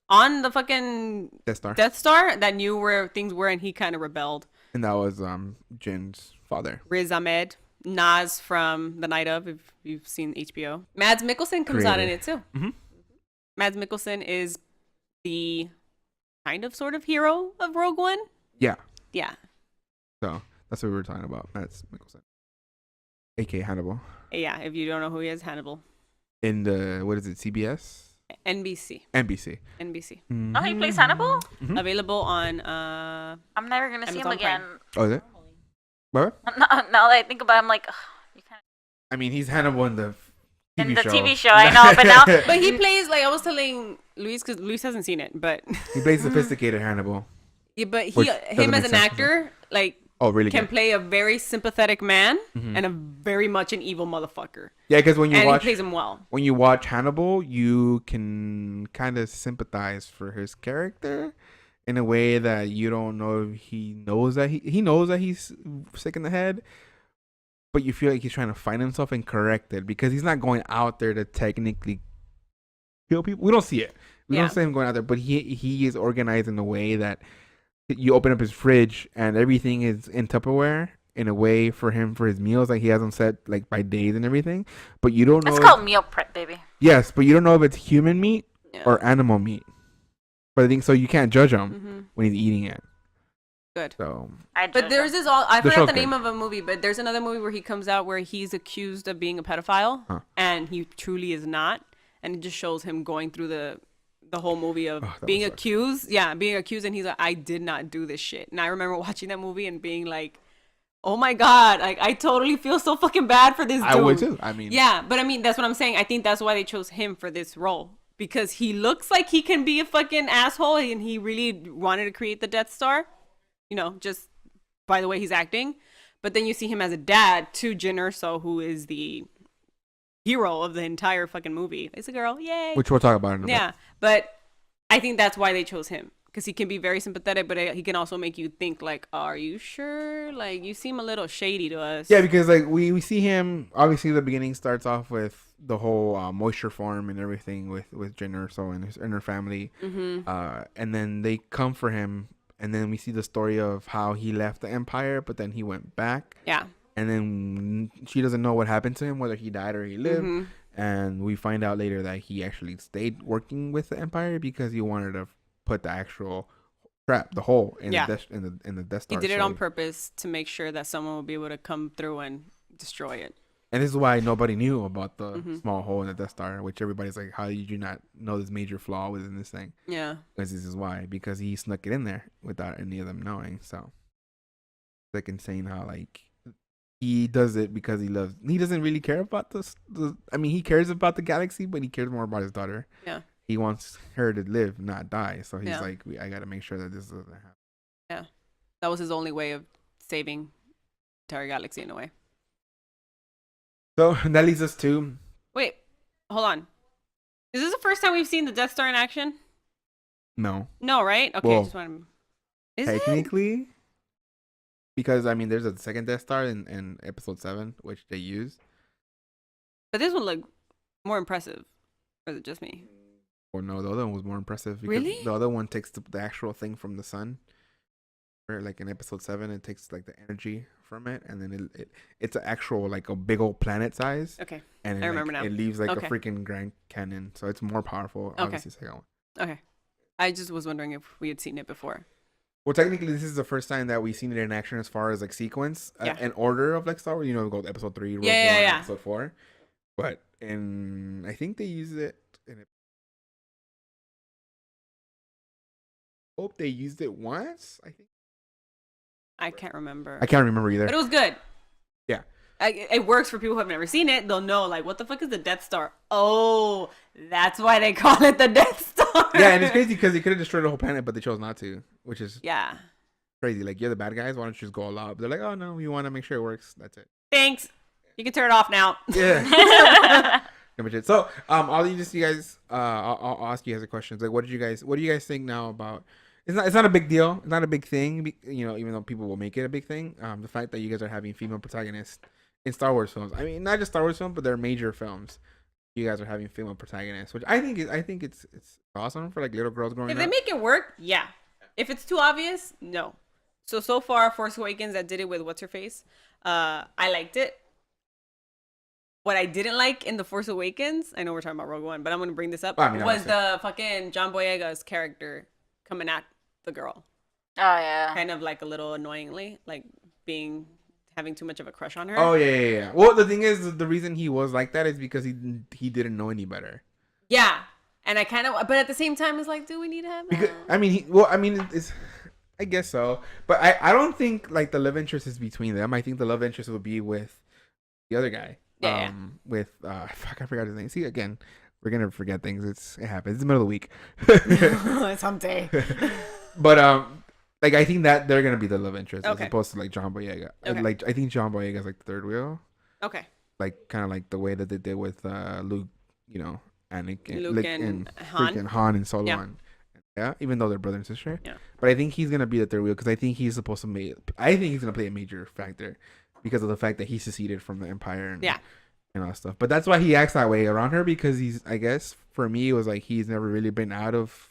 on the fucking Death Star that knew where things were, and he kind of rebelled. And that was Jin's father. Riz Ahmed, Nas from The Night Of, if you've seen HBO. Mads Mikkelsen comes out in it too. Mm-hmm. Mads Mikkelsen is the kind of sort of hero of Rogue One. Yeah. Yeah. So that's what we were talking about. Mads Mikkelsen, aka Hannibal. Yeah, if you don't know who he is, Hannibal. In the, what is it, CBS? NBC. Mm-hmm. Oh, he plays Hannibal? Mm-hmm. Available on I'm never going to see him Amazon again. Prime. Oh, is it? What? Now that I think about it, I'm like, ugh, you kind I mean, he's Hannibal in the TV show, I know, but now... But he plays, like, I was telling Luis, because Luis hasn't seen it, but... He plays sophisticated Hannibal. Yeah, but Which him as doesn't an make sense, actor, like... Oh, really? Can good. play a very sympathetic man Mhm. and a very much an evil motherfucker. Yeah, because when you And watch... he plays him well. When you watch Hannibal, you can kind of sympathize for his character in a way that you don't know if he knows that he knows that he's sick in the head, but you feel like he's trying to find himself and correct it because he's not going out there to technically kill people. We don't see it. We don't see him going out there, but he is organized in a way that you open up his fridge and everything is in Tupperware in a way for his meals, like he has them set like by days and everything, but you don't know. It's called meal prep, baby. Yes, but you don't know if it's human meat or animal meat. But I think so you can't judge him when he's eating it. Good. So, but there's this I forgot the name of a movie, but there's another movie where he comes out where he's accused of being a pedophile, and he truly is not, and it just shows him going through the whole movie of being accused. Yeah, being accused, and he's like, I did not do this shit. And I remember watching that movie and being like, oh my god, like I totally feel so fucking bad for this dude. I would too. I mean, yeah, but I mean that's what I'm saying. I think that's why they chose him for this role, because he looks like he can be a fucking asshole, and he really wanted to create the Death Star, you know, just by the way he's acting. But then you see him as a dad to Jyn Erso, who is the hero of the entire fucking movie. It's a girl, yay. Which we'll talk about in a bit. But I think that's why they chose him, because he can be very sympathetic, but he can also make you think like, are you sure? Like, you seem a little shady to us. Yeah, because like we see him, obviously the beginning starts off with the whole moisture farm and everything with Jyn Erso and her family, and then they come for him, and then we see the story of how he left the Empire, but then he went back. Yeah. And then she doesn't know what happened to him, whether he died or he lived. And we find out later that he actually stayed working with the Empire because he wanted to put the actual trap, the hole in the Death Star. He did it on purpose to make sure that someone would be able to come through and destroy it. And this is why nobody knew about the small hole in the Death Star, which everybody's like, how did you not know this major flaw within this thing? Yeah. Because this is why. Because he snuck it in there without any of them knowing. So it's like insane how like he does it because he doesn't really care about I mean, he cares about the galaxy, but he cares more about his daughter. Yeah. He wants her to live, not die. So he's like, I got to make sure that this doesn't happen. Yeah. That was his only way of saving the entire galaxy in a way. So that leads us to... Wait, hold on. Is this the first time we've seen the Death Star in action? No. No, right? Okay, well, I just want to... Technically... Because, I mean, there's a second Death Star in Episode 7, which they use. But this one looked more impressive. Or is it just me? Or no, the other one was more impressive. Because really? The other one takes the actual thing from the sun. Where, like, in Episode 7, it takes, like, the energy from it. And then it's an actual, like, a big old planet size. Okay. And I remember now. It leaves, like, a freaking Grand Canyon. So it's more powerful, obviously, second one. Okay. I just was wondering if we had seen it before. Well, technically, this is the first time that we've seen it in action as far as like sequence and order of like Star Wars. You know, we go to Episode 3, Rogue One, Episode 4. But I think they used it in. Hope they used it once. I think. I can't remember. I can't remember either. But it was good. Yeah. It works for people who have never seen it. They'll know, like, what the fuck is the Death Star? Oh, that's why they call it the Death Star. Yeah, and it's crazy because they could have destroyed the whole planet, but they chose not to, which is crazy. Like, you're the bad guys. Why don't you just go all out? But they're like, oh, no, we want to make sure it works. That's it. Thanks. You can turn it off now. Yeah. So, I'll just you guys. I'll ask you guys a question. Like, what do you guys think now about? It's not a big deal. It's not a big thing. You know, even though people will make it a big thing. The fact that you guys are having female protagonists in Star Wars films. I mean, not just Star Wars films, but they're major films. You guys are having female protagonists, which I think it's awesome for like little girls growing If up. they make it work, yeah. If it's too obvious, no. So far, Force Awakens that did it with what's her face, I liked it. What I didn't like in the Force Awakens, I know we're talking about Rogue One, but I'm gonna bring this up. Was the fucking John Boyega's character coming at the girl? Oh yeah. Kind of like a little annoyingly, like having too much of a crush on her. Oh yeah. Well, the thing is, the reason he was like that is because he didn't know any better. Yeah, and I kind of, but at the same time, it's like, do we need to have that? Because I mean, it's. I guess so, but I don't think like the love interest is between them. I think the love interest would be with the other guy. Yeah. With I forgot his name. See, again, we're gonna forget things. It happens. It's the middle of the week. Someday. But like I think that they're gonna be the love interest as Okay. opposed to like John Boyega. Okay. Like I think John Boyega is like the third wheel. Okay. Like kind of like the way that they did with Luke, Anakin, Luke and Han. freaking Han and Solo. Yeah. Yeah, even though they're brother and sister. Yeah. But I think he's gonna be the third wheel because I think he's supposed to I think he's gonna play a major factor because of the fact that he seceded from the Empire and all that stuff. But that's why he acts that way around her because I guess for me it was like he's never really been out of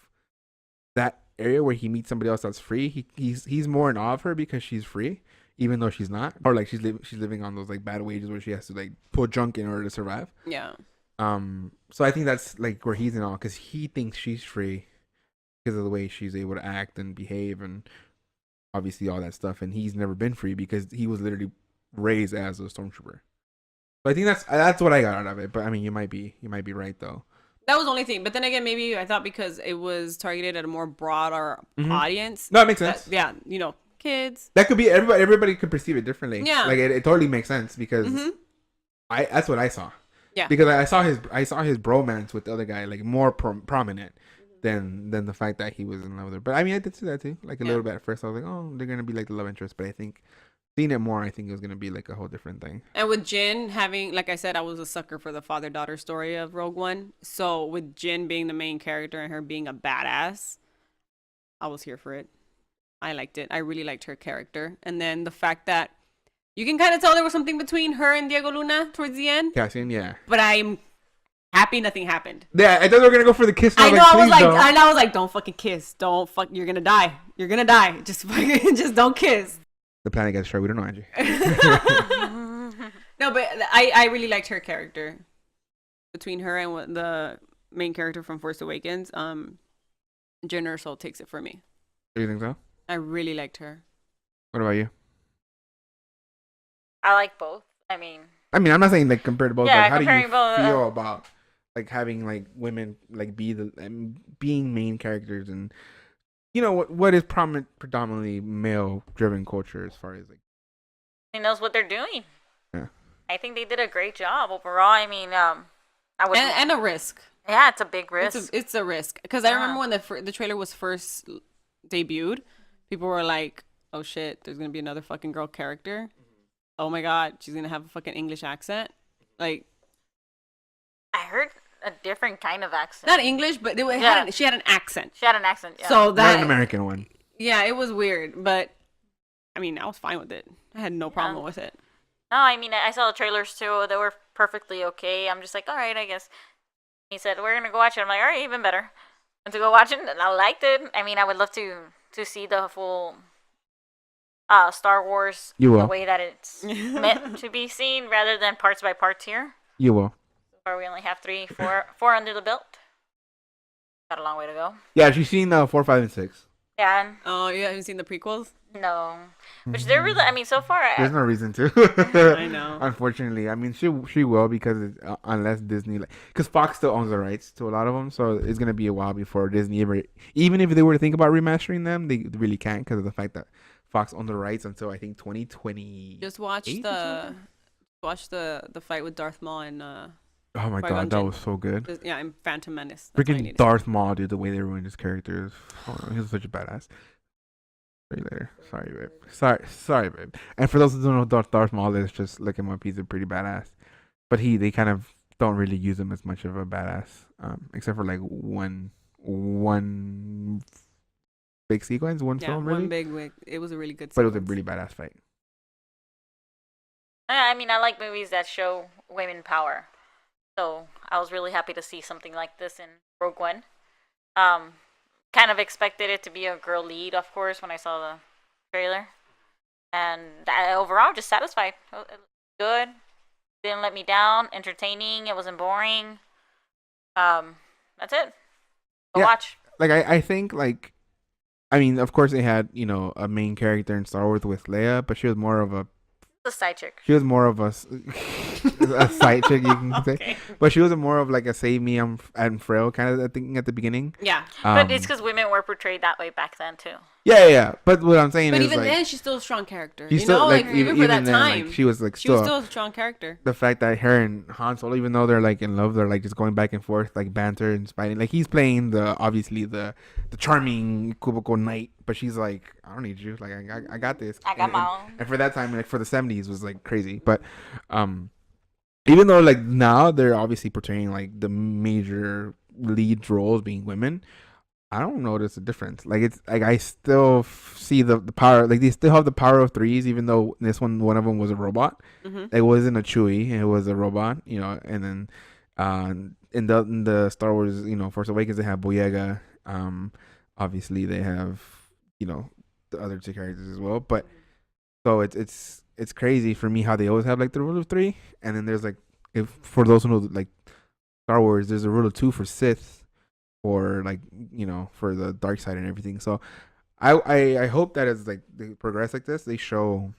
that area where he meets somebody else that's free. He's more in awe of her because she's free, even though she's not, or like she's living on those like bad wages where she has to like put junk in order to survive. Yeah. So I think that's like where he's in awe because he thinks she's free. Because of the way she's able to act and behave and obviously all that stuff. And he's never been free because he was literally raised as a stormtrooper. So I think that's what I got out of it. But I mean, you might be right though. That was the only thing. But then again, maybe I thought because it was targeted at a more broader audience. No, it makes sense. Kids. That could be everybody could perceive it differently. Yeah. Like it totally makes sense because that's what I saw. Yeah. Because I saw his bromance with the other guy like more prominent. Than the fact that he was in love with her. But I mean, I did see that too. Like a little bit at first. I was like, oh, they're going to be like the love interest. But I think seeing it more, I think it was going to be like a whole different thing. And with Jin having, like I said, I was a sucker for the father-daughter story of Rogue One. So with Jin being the main character and her being a badass, I was here for it. I liked it. I really liked her character. And then the fact that you can kind of tell there was something between her and Diego Luna towards the end. Cassian, yeah. But I'm happy nothing happened. Yeah, I thought they were gonna go for the kiss. I was like, don't fucking kiss. You're gonna die. You're gonna die. Just fucking, just don't kiss. The planet gets destroyed. We don't know, Angie. No, but I really liked her character. Between her and the main character from Force Awakens, Jyn Erso takes it for me. Do you think so? I really liked her. What about you? I like both. I mean, I'm not saying like compared to both. Yeah, but how do you both, feel about like having like women like being main characters and what is predominantly male driven culture as far as like he knows what they're doing. Yeah, I think they did a great job overall. I mean, I would and a risk. Yeah, it's a big risk. It's a risk because I remember when the trailer was first debuted, people were like, "Oh shit, there's gonna be another fucking girl character. Oh my god, she's gonna have a fucking English accent." Like, I heard a different kind of accent. Not English, but she had an accent. She had an accent, yeah. So that not an American one. Yeah, it was weird, but I mean, I was fine with it. I had no problem with it. No, I mean, I saw the trailers too. They were perfectly okay. I'm just like, all right, I guess. He said, we're gonna go watch it. I'm like, all right, even better. And to go watch it, and I liked it. I mean, I would love to see the full Star Wars the way that it's meant to be seen, rather than parts by parts here. You will. Or we only have four under the belt. Got a long way to go. Yeah, she's seen 4, 5, and 6. Yeah. Oh, you haven't seen the prequels? No. Which they're really, I mean, so far. There's no reason to. I know. Unfortunately. I mean, she will because unless Disney, because Fox still owns the rights to a lot of them. So it's going to be a while before Disney ever, even if they were to think about remastering them, they really can't because of the fact that Fox owns the rights until I think 2020. Just watch the fight with Darth Maul and oh my god, that was so good. And Phantom Menace. Freaking Darth Maul, dude, the way they ruined his characters. Oh, he was such a badass. See you later. Sorry, babe. Sorry, babe. And for those who don't know Darth Maul is, just look him up. He's a pretty badass. But they kind of don't really use him as much of a badass, except for like one big sequence, one film, really. One big. It was a really good. But it was a really badass fight. I mean, I like movies that show women power. So I was really happy to see something like this in Rogue One. Um, kind of expected it to be a girl lead, of course, when I saw the trailer. And overall, just satisfied. It was good. Didn't let me down. Entertaining. It wasn't boring. That's it. Go watch. Like I think like, I mean, of course they had a main character in Star Wars with Leia, but she was more of a The side chick. She was more of a side chick, you can say. Okay. But she was more of like a save me, I'm frail kind of thing at the beginning. Yeah. But it's because women were portrayed that way back then, too. Yeah. But what I'm saying But is even like, then, she's still a strong character. she's You still know, like even for that then, time, like, she was like she was still still a strong character. the fact that her and Han Solo, even though they're like in love, they're like just going back and forth, like banter and fighting. Like he's playing obviously the charming cubicle knight, but she's like, I don't need you. Like I got this. I got my own. And for that time, like for the 70s, was like crazy. But even though like now they're obviously portraying like the major lead roles being women, I don't notice a difference. Like it's like I still see the power. Like they still have the power of threes, even though this one of them was a robot. Mm-hmm. It wasn't a Chewie, it was a robot. And then in the Star Wars, Force Awakens, they have Boyega. Obviously they have the other two characters as well. But so it's crazy for me how they always have like the rule of three, and then there's like, if for those who know like Star Wars, there's a rule of two for Sith. Or like for the dark side and everything. So I hope that as like they progress like this, they show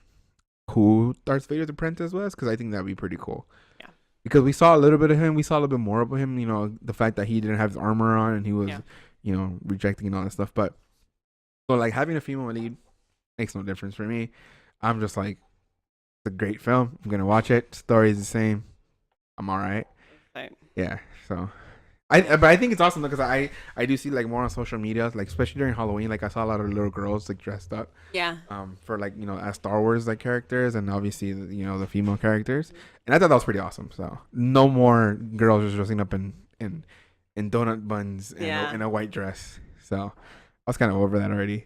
who Darth Vader's apprentice was, because I think that'd be pretty cool. Yeah. Because we saw a little bit of him, we saw a little bit more of him. The fact that he didn't have his armor on and he was rejecting and all that stuff. But so like having a female lead makes no difference for me. I'm just like, it's a great film. I'm gonna watch it. Story is the same. I'm all right. Right. Yeah. So. But I think it's awesome because I do see like more on social media, like especially during Halloween, like I saw a lot of little girls like dressed up, Yeah. for like as Star Wars like characters, and obviously the female characters, and I thought that was pretty awesome. So no more girls just dressing up in donut buns and in a white dress. So I was kind of over that already.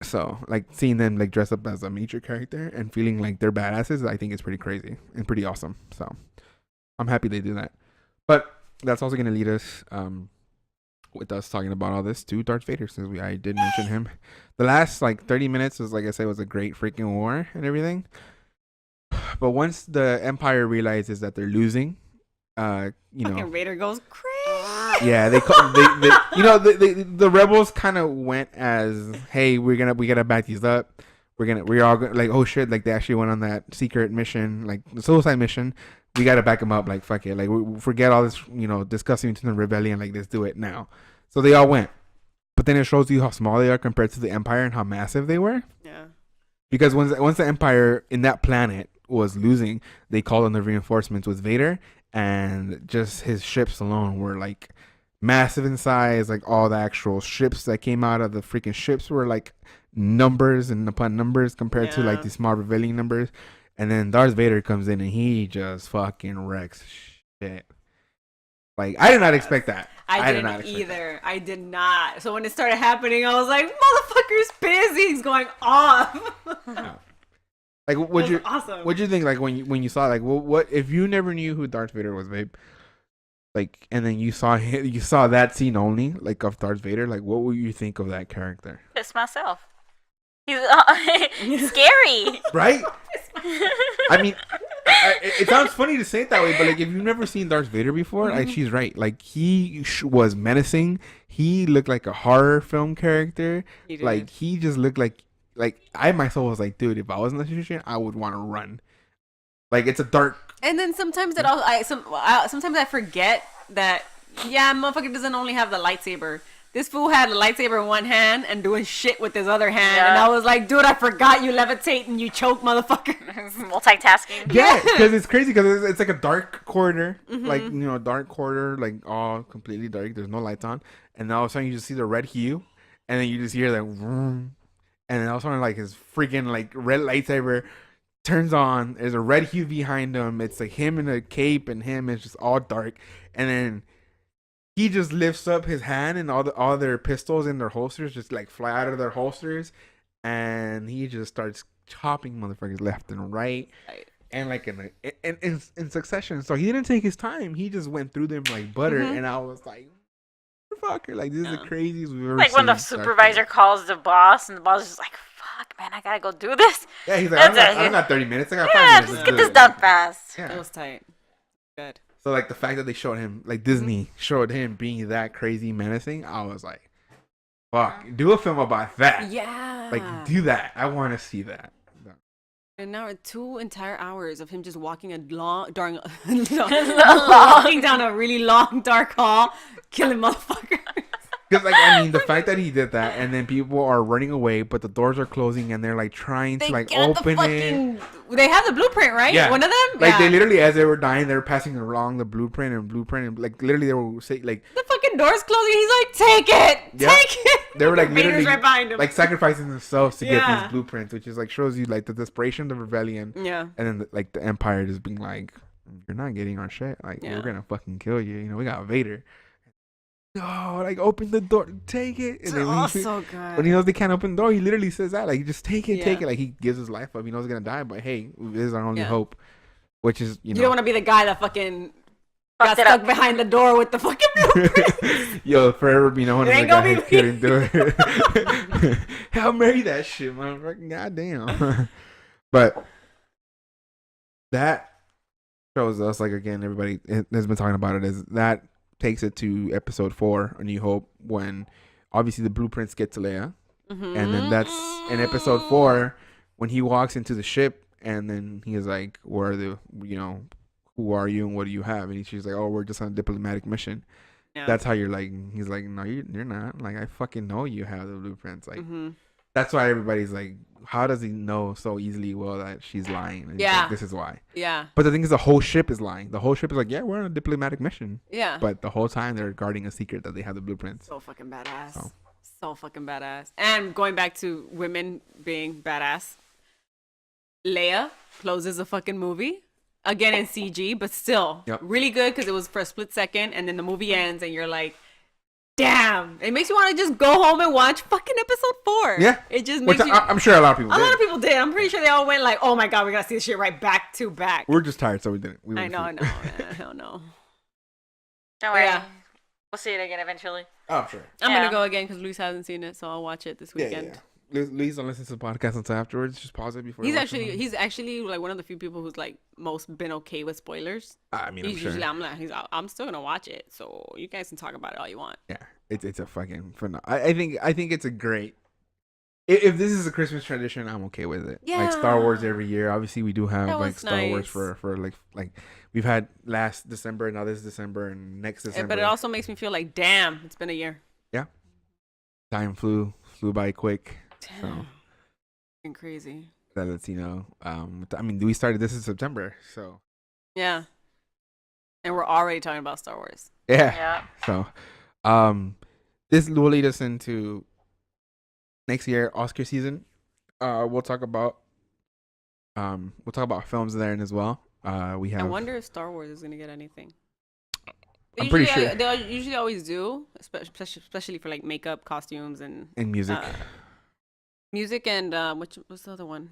So like seeing them like dress up as a major character and feeling like they're badasses, I think is pretty crazy and pretty awesome. So I'm happy they do that. But that's also going to lead us with us talking about all this to Darth Vader, since I did mention him. The last like 30 minutes was, like I said, was a great freaking war and everything. But once the Empire realizes that they're losing, Fucking Vader goes crazy. yeah, the rebels kind of went as, hey, we gotta back these up. We're all gonna, like, oh shit, like they actually went on that secret mission, like the suicide mission. We gotta back them up, like fuck it, like we forget all this, discussing between the rebellion, like let's do it now. So they all went, but then it shows you how small they are compared to the Empire and how massive they were. Yeah. Because once the Empire in that planet was losing, they called on the reinforcements with Vader, and just his ships alone were like massive in size. Like all the actual ships that came out of the freaking ships were like numbers and upon numbers compared to like the small rebellion numbers. And then Darth Vader comes in and he just fucking wrecks shit. Like, I did not expect that. I didn't either. I did not. So when it started happening, I was like, motherfucker's busy. He's going off. No. Like, what'd you think? Like when you saw, like, what if you never knew who Darth Vader was, babe? Like, and then you saw that scene only, like, of Darth Vader. Like, what would you think of that character? Piss myself. He's scary. Right? I mean, it sounds funny to say it that way, but like if you've never seen Darth Vader before, like she's right. Like he was menacing. He looked like a horror film character. Like he just looked like I myself was like, dude, if I was in that situation, I would want to run. Like it's a dark. And then sometimes sometimes I forget that motherfucker doesn't only have the lightsaber. This fool had a lightsaber in one hand and doing shit with his other hand. Yeah. And I was like, dude, I forgot you levitate and you choke, motherfucker. Multitasking. Yeah, because it's crazy because it's like a dark corridor. Mm-hmm. Like, dark corridor, like all completely dark. There's no lights on. And then all of a sudden you just see the red hue. And then you just hear that vroom. And then all of a sudden like his freaking like red lightsaber turns on. There's a red hue behind him. It's like him in a cape and him. It's just all dark. And then he just lifts up his hand and all their pistols in their holsters just like fly out of their holsters, and he just starts chopping motherfuckers left and right. and like in succession. So he didn't take his time. He just went through them like butter, and I was like, "Fucker! Like this is the craziest we've ever Like seen." when the supervisor calls the boss, and the boss is just like, "Fuck, man, I gotta go do this." Yeah, he's like, "I got 30 minutes. I got 5 Yeah, minutes. just Let's get do this it." done fast. Yeah. That was tight. Good. So like the fact that they showed him, like Disney showed him being that crazy menacing, I was like, "Fuck! Do a film about that. Yeah. Like do that. I want to see that." And now 2 entire hours of him just walking walking down a really long dark hall, killing motherfuckers. Because like I mean, the fact that he did that, and then people are running away, but the doors are closing, and they're like trying to like open it. They have the blueprint, right? Yeah. One of them. Like they literally, as they were dying, they were passing along the blueprint, and like literally they were saying like the fucking door's closing. He's like, "Take it, take it." They were like Vader's literally right behind him. like sacrificing themselves to get these blueprints, which is like shows you like the desperation of the rebellion. Yeah. And then like the Empire just being like, "You're not getting our shit. Like we're gonna fucking kill you. You know, we got Vader." No, like open the door, take it. And then when he knows they can't open the door, he literally says that, like, just take it, take it. Like he gives his life up. He knows he's gonna die, but hey, this is our only hope. Which is, you don't want to be the guy that fucking got Fucked stuck behind the door with the fucking blueprint. Yo, forever be known as the ain't guy gonna who be couldn't do it. Hell, marry that shit, motherfucking goddamn. But that shows us, like, again, everybody has been talking about it, is that takes it to episode 4, A New Hope, when obviously the blueprints get to Leia. And then that's in episode 4 when he walks into the ship, and then he is like, where are the, you know, who are you and what do you have? And she's like, oh, we're just on a diplomatic mission. Yeah. That's how you're like, he's like, no, you're not. Like, I fucking know you have the blueprints. Like, that's why everybody's like, how does he know so easily well that she's lying? And like, this is why. Yeah. But the thing is, the whole ship is lying. The whole ship is like, yeah, we're on a diplomatic mission. Yeah. But the whole time they're guarding a secret that they have the blueprints. So fucking badass. So fucking badass. And going back to women being badass, Leia closes the fucking movie. Again in CG, but still really good because it was for a split second, and then the movie ends, and you're like, "Damn!" It makes you want to just go home and watch fucking episode 4. Yeah, it just makes I'm sure a lot of people. A lot of people did. I'm pretty sure they all went like, "Oh my god, we gotta see this shit right back to back." We're just tired, so we didn't. I know. Hell no. Don't worry. Yeah. We'll see it again eventually. Oh, I'm sure. I'm gonna go again because Luis hasn't seen it, so I'll watch it this weekend. Yeah. Luis don't listen to the podcast until afterwards. Just pause it before. He's actually like one of the few people who's like most been okay with spoilers. I mean, he's usually I'm still gonna watch it, so you guys can talk about it all you want. Yeah, it's a fucking phenomenal. I think it's a great. If this is a Christmas tradition, I'm okay with it. Yeah. Like Star Wars every year. Obviously, we do have like Star Wars for like we've had last December, now this December, and next December. But it also makes me feel like, damn, it's been a year. Yeah. Time flew by quick. So crazy. That lets you know. I mean, we started this in September, so yeah, and we're already talking about Star Wars. Yeah. So, this will lead us into next year Oscar season. We'll talk about films there as well. We have. I wonder if Star Wars is gonna get anything. I'm pretty sure they usually always do, especially for like makeup, costumes, and music. Music and what's the other one?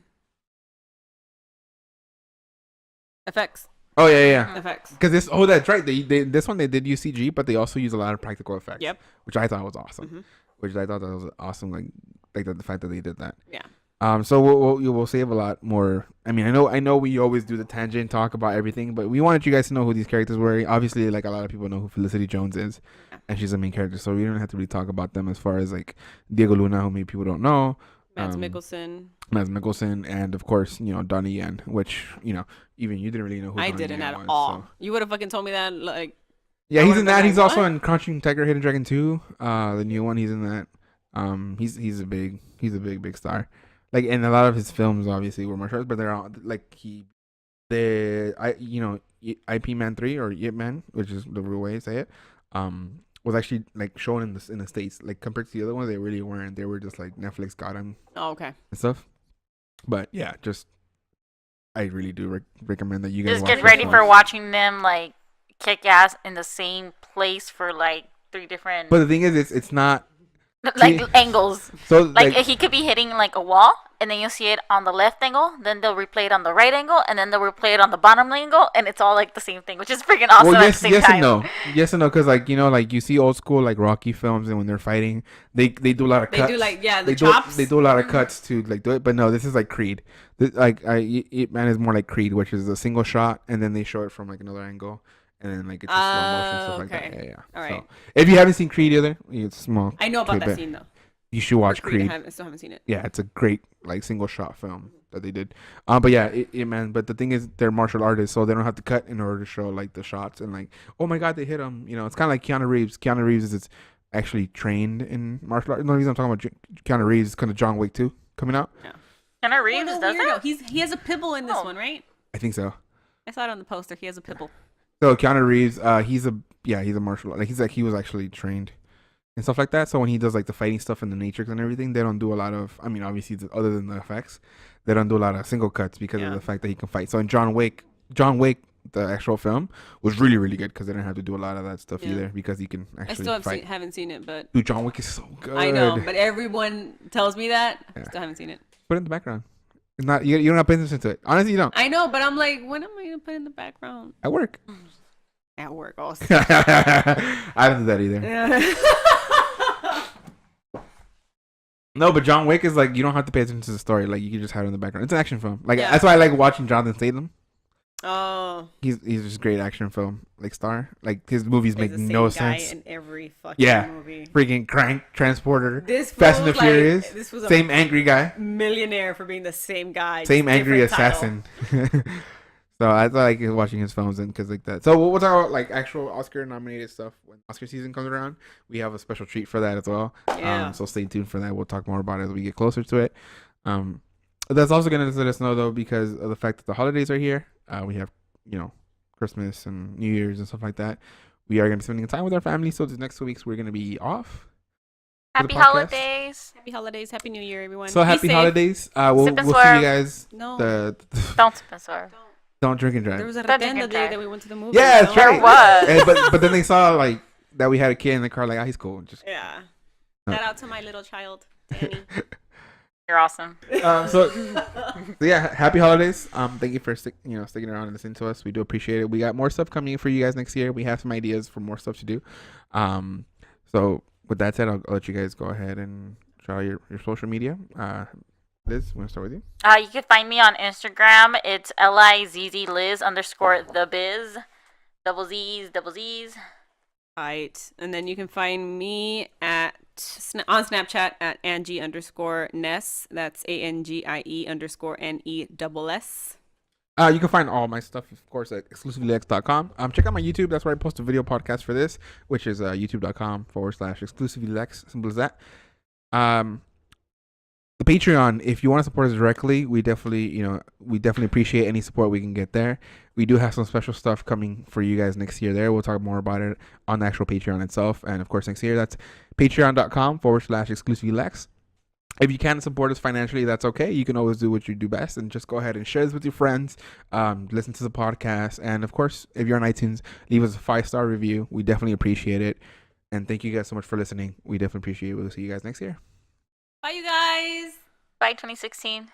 FX. Oh yeah. FX. Because that's right. They this one they did use CG, but they also use a lot of practical effects. Yep. Which I thought was awesome. Which I thought that was awesome. Like the fact that they did that. Yeah. So we'll save a lot more. I mean, I know we always do the tangent talk about everything, but we wanted you guys to know who these characters were. Obviously, like a lot of people know who Felicity Jones is, and she's the main character. So we don't have to really talk about them as far as like Diego Luna, who maybe people don't know. Mads Mikkelsen, and of course, you know, Donnie Yen, which, you know, even you didn't really know who I Donnie didn't Yen at was, all. So. You would have fucking told me that, like. Yeah, he's in that. He's also in Crouching Tiger, Hidden Dragon 2, the new one. He's in that. He's a big star. Like, and a lot of his films obviously were martial arts, but they're all like IP Man 3 or Ip Man, which is the real way to say it. Was actually like shown in the States. Like compared to the other ones, they really weren't. They were just like Netflix got them. Oh, okay. And stuff. But yeah, I really do recommend that you guys just get ready for watching them like kick ass in the same place for like 3 different. But the thing is, it's not Like See? angles. So Like he could be hitting like a wall, and then you'll see it on the left angle. Then they'll replay it on the right angle, and then they'll replay it on the bottom angle, and it's all like the same thing, which is freaking awesome well, at yes, the same yes time. and no, yes and no, because like like you see old school like Rocky films, and when they're fighting, they do a lot of They cuts. do like the they chops. they do a lot of cuts to like do it, but no, this is like Creed. Ip Man is more like Creed, which is a single shot, and then they show it from like another angle, and then like it's just slow motion stuff like that. okay. Yeah. All right. So if you haven't seen Creed either, it's small. I know about kid, that but scene though. You should watch For Creed. I still haven't seen it. Yeah, it's a great like single shot film that they did. But yeah, man. But the thing is, they're martial artists, so they don't have to cut in order to show like the shots and like, oh my god, they hit him. It's kind of like Keanu Reeves. Keanu Reeves is actually trained in martial arts. The reason I'm talking about Keanu Reeves is kind of John Wick 2 coming out. Yeah. Keanu Reeves does that? He has a pibble in this one, right? I think so. I saw it on the poster. He has a pibble. So Keanu Reeves, he's a martial he was actually trained and stuff like that. So when he does like the fighting stuff in the Matrix and everything, they don't do a lot of. I mean, obviously, other than the effects, they don't do a lot of single cuts because of the fact that he can fight. So in John Wick, the actual film was really really good because they didn't have to do a lot of that stuff either because he can actually fight. Haven't seen it, but Dude, John Wick is so good. I know, but everyone tells me that. I still haven't seen it. Put it in the background. It's not you don't have to pay attention to it. Honestly, you don't. I know, but I'm like, when am I gonna put it in the background? At work. At work, also. I don't do that either. No, but John Wick is like you don't have to pay attention to the story. Like you can just have it in the background. It's an action film. Like that's why I like watching Jonathan Statham. Oh, He's just a great action film like star. Like his movies make no sense. In every fucking movie. Freaking Crank, Transporter, This Fast and the like, Furious. This was a same angry guy. Millionaire for being the same guy. Same angry different assassin. So I like watching his films and because like that. So we'll talk about like actual Oscar nominated stuff when Oscar season comes around. We have a special treat for that as well. Yeah. So stay tuned for that. We'll talk more about it as we get closer to it. That's also gonna let us know though because of the fact that the holidays are here. We have Christmas and New Year's and stuff like that. We are gonna be spending time with our family. So the next 2 weeks we're gonna be off. Happy holidays. Happy holidays. Happy New Year, everyone. So happy holidays. We'll see you guys. No. Don't sip and swerve. Don't drink and drive. There was a Don't retén the drink and day drive. that we went to the movie. Yeah, that's right. There was. But then they saw like that we had a kid in the car. Like, he's cool. Just Yeah. Shout out to my little child, Danny. You're awesome. So yeah, happy holidays. Thank you for sticking around and listening to us. We do appreciate it. We got more stuff coming for you guys next year. We have some ideas for more stuff to do. So with that said, I'll let you guys go ahead and shout out your social media. Liz, I'm gonna start with you. You can find me on Instagram. It's LIZZLiz_the biz. Double Z's. Right. And then you can find me on Snapchat at Angie_Ness. That's ANGIE_NESS. You can find all my stuff, of course, at exclusivelylex.com. Check out my YouTube. That's where I post a video podcast for this, which is youtube.com/exclusivelylex. Simple as that. The Patreon, if you want to support us directly, we definitely appreciate any support we can get there. We do have some special stuff coming for you guys next year there. We'll talk more about it on the actual Patreon itself. And of course, next year, that's patreon.com/exclusivelylex. If you can't support us financially, that's okay. You can always do what you do best and just go ahead and share this with your friends. Listen to the podcast. And of course, if you're on iTunes, leave us a 5-star review. We definitely appreciate it. And thank you guys so much for listening. We definitely appreciate it. We'll see you guys next year. Bye, you guys. Bye, 2016.